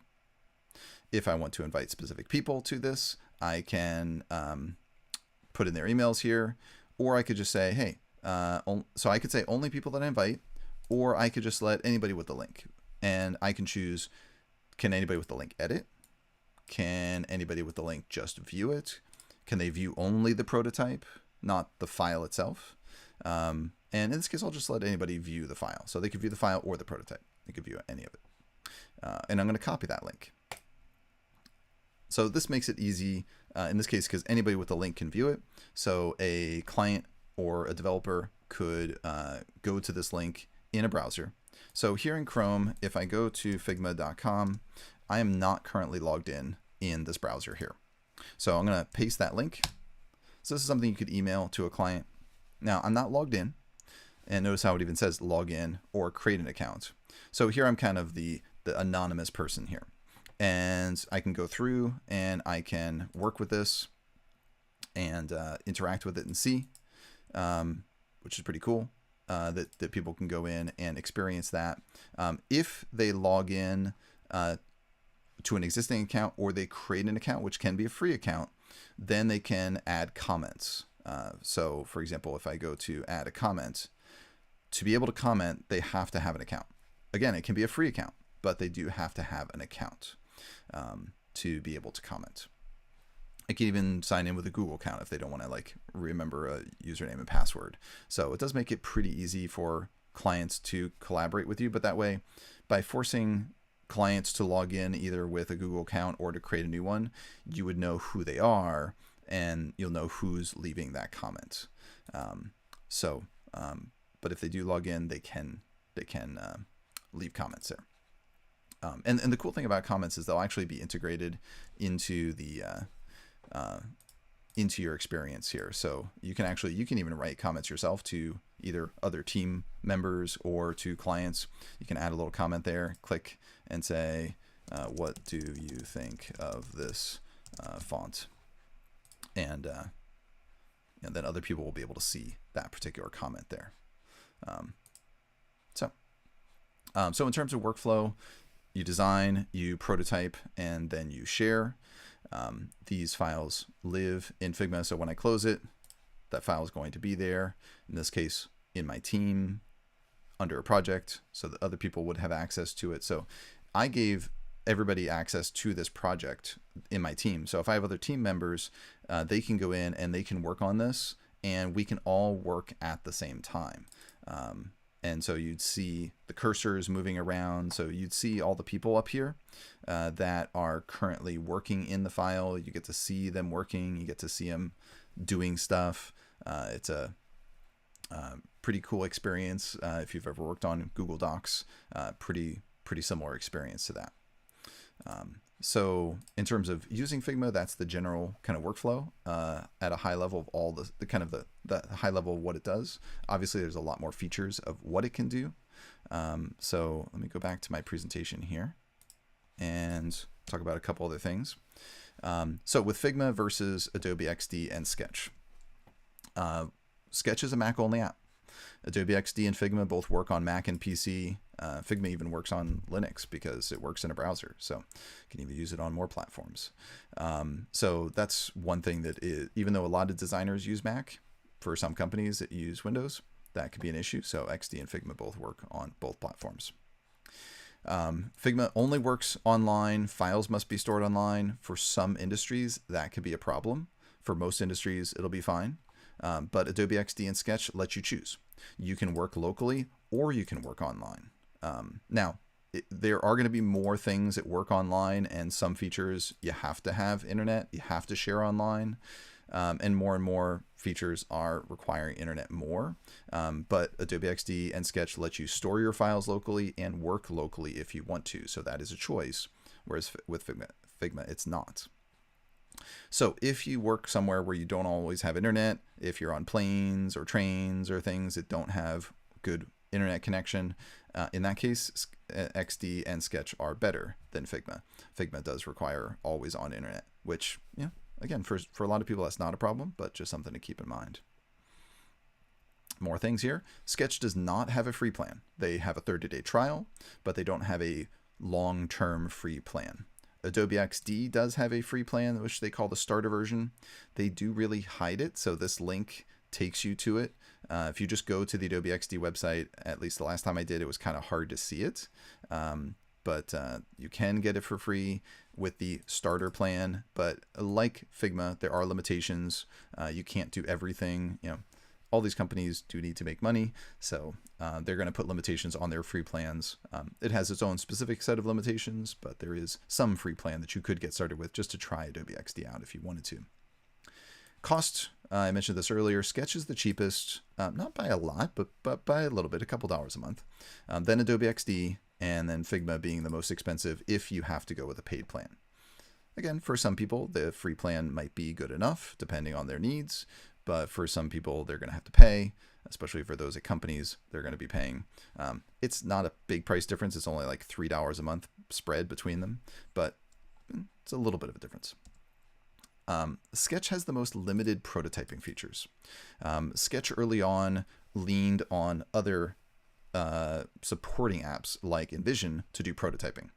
If I want to invite specific people to this, I can put in their emails here, or I could just say, hey, so I could say only people that I invite, or I could just let anybody with the link. And I can choose, can anybody with the link edit? Can anybody with the link just view it? Can they view only the prototype, not the file itself? And in this case, I'll just let anybody view the file. So they could view the file or the prototype. They could view any of it. And I'm going to copy that link. So this makes it easy in this case because anybody with the link can view it. So a client or a developer could go to this link in a browser. So here in Chrome, if I go to figma.com, I am not currently logged in this browser here. So I'm going to paste that link. So this is something you could email to a client. Now I'm not logged in, and notice how it even says log in or create an account. So here I'm kind of the anonymous person here, and I can go through and I can work with this and interact with it and see, which is pretty cool. That people can go in and experience that. If they log in to an existing account or they create an account, which can be a free account, then they can add comments. So for example, if I go to add a comment, to be able to comment, they have to have an account. Again, it can be a free account, but they do have to have an account to be able to comment. I can even sign in with a Google account if they don't want to like remember a username and password. So it does make it pretty easy for clients to collaborate with you, but that way, by forcing clients to log in either with a Google account or to create a new one, you would know who they are and you'll know who's leaving that comment. But if they do log in, they can leave comments there. And the cool thing about comments is they'll actually be integrated into the into your experience here. So you can even write comments yourself to either other team members or to clients. You can add a little comment there, click and say, what do you think of this font? And then other people will be able to see that particular comment there. Um, so, so in terms of workflow, you design, you prototype, and then you share. These files live in Figma, so when I close it, that file is going to be there. In this case, in my team, under a project, so that other people would have access to it. So I gave everybody access to this project in my team. So if I have other team members, they can go in and they can work on this, and we can all work at the same time. And so you'd see the cursors moving around. So you'd see all the people up here that are currently working in the file. You get to see them working. You get to see them doing stuff. It's a pretty cool experience. If you've ever worked on Google Docs, pretty similar experience to that. So in terms of using Figma, that's the general kind of workflow at a high level of all the kind of the high level of what it does. Obviously, there's a lot more features of what it can do. So let me go back to my presentation here and talk about a couple other things. So with Figma versus Adobe XD and Sketch. Sketch is a Mac-only app. Adobe XD and Figma both work on Mac and PC. Figma even works on Linux because it works in a browser, so you can even use it on more platforms. So that's one thing that is, even though a lot of designers use Mac, for some companies that use Windows, that could be an issue. So XD and Figma both work on both platforms. Figma only works online. Files must be stored online. For some industries, that could be a problem. For most industries, it'll be fine. But Adobe XD and Sketch let you choose. You can work locally or you can work online. Now, there are going to be more things that work online, and some features you have to have internet, you have to share online, and more features are requiring internet more. But Adobe XD and Sketch let you store your files locally and work locally if you want to. So that is a choice, whereas with Figma it's not. So if you work somewhere where you don't always have internet, if you're on planes or trains or things that don't have good internet connection, in that case, XD and Sketch are better than Figma. Figma does require always on internet, which, yeah, again, for a lot of people, that's not a problem, but just something to keep in mind. More things here. Sketch does not have a free plan. They have a 30-day trial, but they don't have a long-term free plan. Adobe XD does have a free plan, which they call the starter version. They do really hide it, so this link takes you to it. If you just go to the Adobe XD website, at least the last time I did, it was kind of hard to see it. But you can get it for free with the starter plan. But like Figma, there are limitations. You can't do everything. You know, all these companies do need to make money, so they're going to put limitations on their free plans. It has its own specific set of limitations, but there is some free plan that you could get started with just to try Adobe XD out if you wanted to. Cost, I mentioned this earlier. Sketch is the cheapest, not by a lot, but by a little bit, a couple dollars a month. Then Adobe XD, and then Figma being the most expensive if you have to go with a paid plan. Again, for some people, the free plan might be good enough, depending on their needs. But for some people, they're going to have to pay, especially for those at companies, they're going to be paying. It's not a big price difference. It's only like $3 a month spread between them, but it's a little bit of a difference. Sketch has the most limited prototyping features. Sketch early on leaned on other supporting apps like InVision to do prototyping.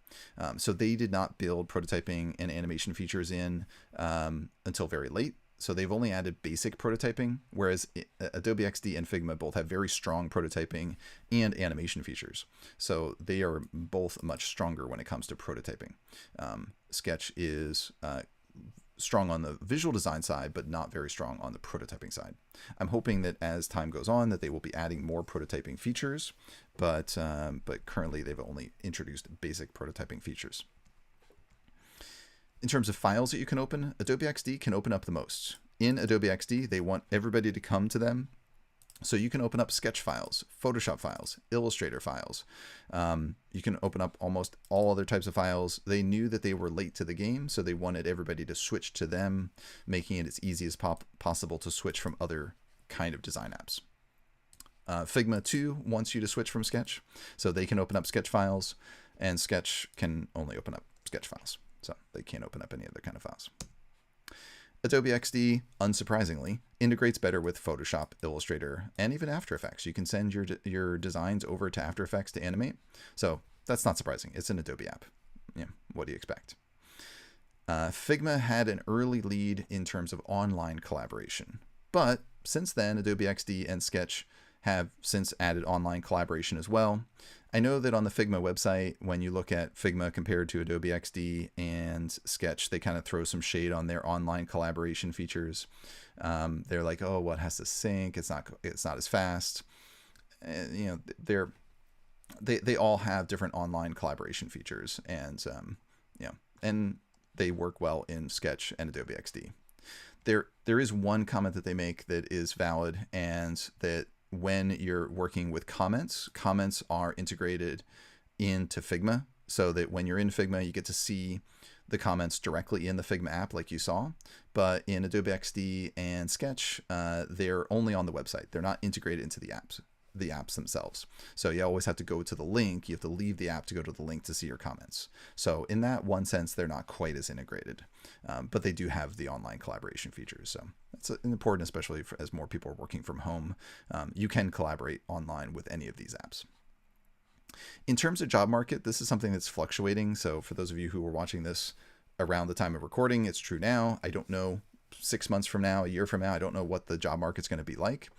So they did not build prototyping and animation features in until very late. So they've only added basic prototyping, whereas Adobe XD and Figma both have very strong prototyping and animation features. So they are both much stronger when it comes to prototyping. Sketch is strong on the visual design side, but not very strong on the prototyping side. I'm hoping that as time goes on that they will be adding more prototyping features, but currently they've only introduced basic prototyping features. In terms of files that you can open, Adobe XD can open up the most. In Adobe XD, they want everybody to come to them. So you can open up Sketch files, Photoshop files, Illustrator files. You can open up almost all other types of files. They knew that they were late to the game, so they wanted everybody to switch to them, making it as easy as possible to switch from other kind of design apps. Figma too wants you to switch from Sketch, so they can open up Sketch files, and Sketch can only open up Sketch files. So they can't open up any other kind of files. Adobe XD, unsurprisingly, integrates better with Photoshop, Illustrator, and even After Effects. You can send your designs over to After Effects to animate. So that's not surprising. It's an Adobe app. Yeah, what do you expect? Figma had an early lead in terms of online collaboration. But since then, Adobe XD and Sketch have since added online collaboration as well. I know that on the Figma website, when you look at Figma compared to Adobe XD and Sketch, they kind of throw some shade on their online collaboration features. They're like, oh, well, it has to sync. It's not as fast. And, they all have different online collaboration features, and and they work well in Sketch and Adobe XD. There is one comment that they make that is valid, and that when you're working with comments are integrated into Figma, so that when you're in Figma, you get to see the comments directly in the Figma app like you saw. But in Adobe XD and Sketch, they're only on the website. They're not integrated into the apps themselves. So you always have to go to the link. You have to leave the app to go to the link to see your comments. So in that one sense, they're not quite as integrated, but they do have the online collaboration features. So that's important, especially as more people are working from home. You can collaborate online with any of these apps. In terms of job market, this is something that's fluctuating. So for those of you who were watching this around the time of recording, it's true now. I don't know 6 months from now, a year from now, I don't know what the job market's going to be like.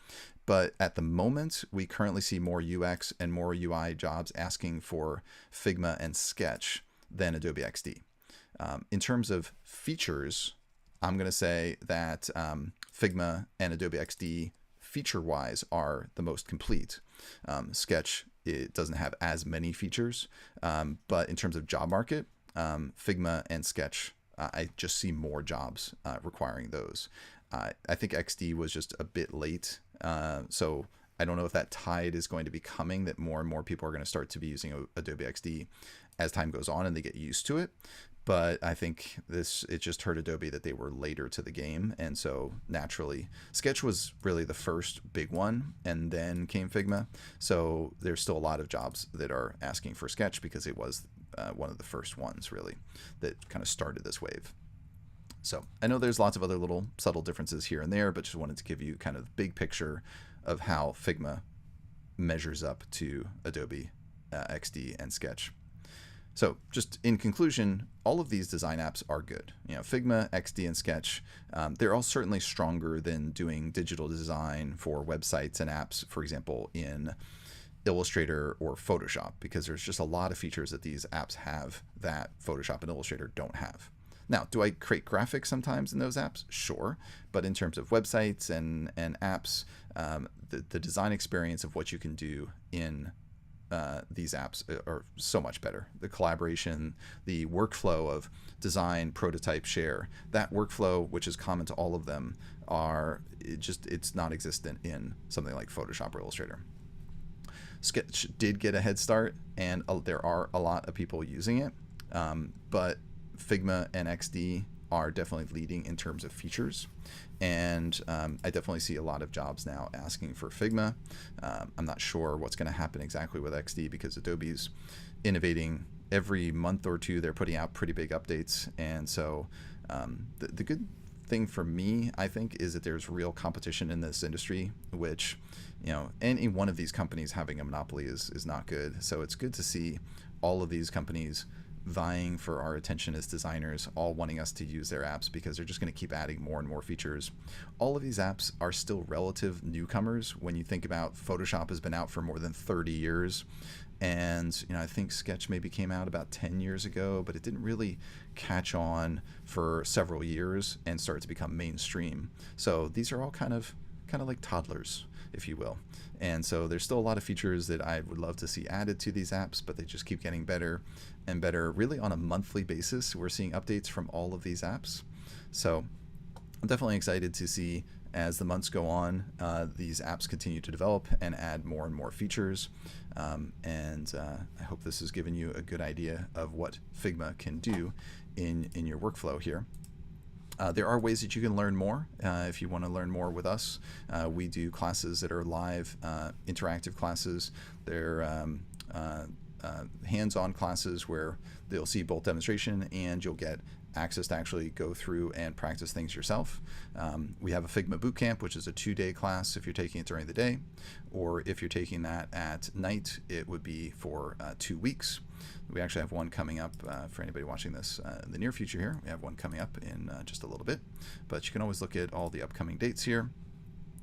But at the moment, we currently see more UX and more UI jobs asking for Figma and Sketch than Adobe XD. In terms of features, I'm going to say that Figma and Adobe XD feature-wise are the most complete. Sketch, it doesn't have as many features, but in terms of job market, Figma and Sketch, I just see more jobs requiring those. I think XD was just a bit late, so I don't know if that tide is going to be coming, that more and more people are going to start to be using Adobe XD as time goes on and they get used to it. But I think it just hurt Adobe that they were later to the game, and so naturally Sketch was really the first big one, and then came Figma. So there's still a lot of jobs that are asking for Sketch because it was one of the first ones really that kind of started this wave. So I know there's lots of other little subtle differences here and there, but just wanted to give you kind of the big picture of how Figma measures up to Adobe XD and Sketch. So just in conclusion, all of these design apps are good. Figma, XD, and Sketch, they're all certainly stronger than doing digital design for websites and apps, for example, in Illustrator or Photoshop, because there's just a lot of features that these apps have that Photoshop and Illustrator don't have. Now, do I create graphics sometimes in those apps? Sure. But in terms of websites and apps, the design experience of what you can do in these apps are so much better. The collaboration, the workflow of design, prototype, share, that workflow, which is common to all of them, it's non-existent in something like Photoshop or Illustrator. Sketch did get a head start, and there are a lot of people using it, but Figma and XD are definitely leading in terms of features, and I definitely see a lot of jobs now asking for Figma. I'm not sure what's going to happen exactly with XD because Adobe's innovating every month or two. They're putting out pretty big updates, and so the good thing for me, I think, is that there's real competition in this industry, which any one of these companies having a monopoly is not good. So it's good to see all of these companies vying for our attention as designers, all wanting us to use their apps because they're just going to keep adding more and more features. All of these apps are still relative newcomers. When you think about Photoshop has been out for more than 30 years, and I think Sketch maybe came out about 10 years ago, but it didn't really catch on for several years and start to become mainstream. So these are all kind of like toddlers, if you will. And so there's still a lot of features that I would love to see added to these apps, but they just keep getting better and better. Really on a monthly basis, we're seeing updates from all of these apps. So I'm definitely excited to see, as the months go on, these apps continue to develop and add more and more features. And I hope this has given you a good idea of what Figma can do in your workflow here. There are ways that you can learn more. If you want to learn more with us, we do classes that are live, interactive classes. They're hands-on classes where they'll see both demonstration and you'll get access to actually go through and practice things yourself. We have a Figma Bootcamp, which is a 2-day class if you're taking it during the day, or if you're taking that at night, it would be for 2 weeks. We actually have one coming up for anybody watching this in the near future here. We have one coming up in just a little bit, but you can always look at all the upcoming dates here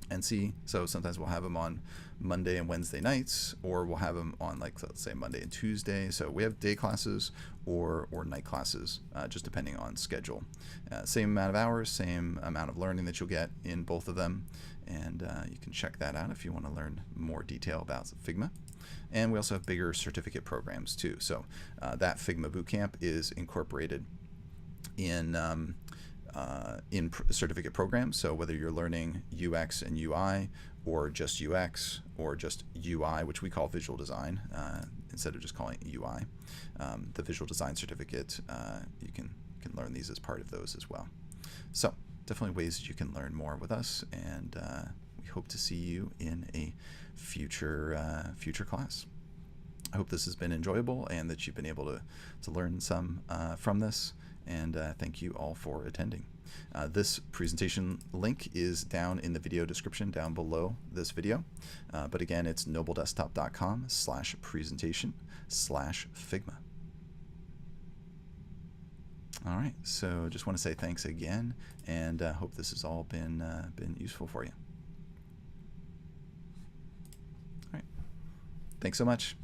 and see. So sometimes we'll have them on Monday and Wednesday nights, or we'll have them on, like, let's say Monday and Tuesday. So we have day classes or night classes, just depending on schedule. Same amount of hours, same amount of learning that you'll get in both of them, and you can check that out if you want to learn more detail about Figma. And we also have bigger certificate programs too. So that Figma Bootcamp is incorporated in certificate programs. So whether you're learning UX and UI, or just UX, or just UI, which we call visual design, instead of just calling it UI, the visual design certificate, you can learn these as part of those as well. So definitely ways that you can learn more with us, and we hope to see you in a future class. I hope this has been enjoyable and that you've been able to learn some from this, and thank you all for attending. This presentation link is down in the video description down below this video, but again, it's nobledesktop.com/presentation/Figma. All right, so just want to say thanks again, and hope this has all been useful for you. All right, thanks so much.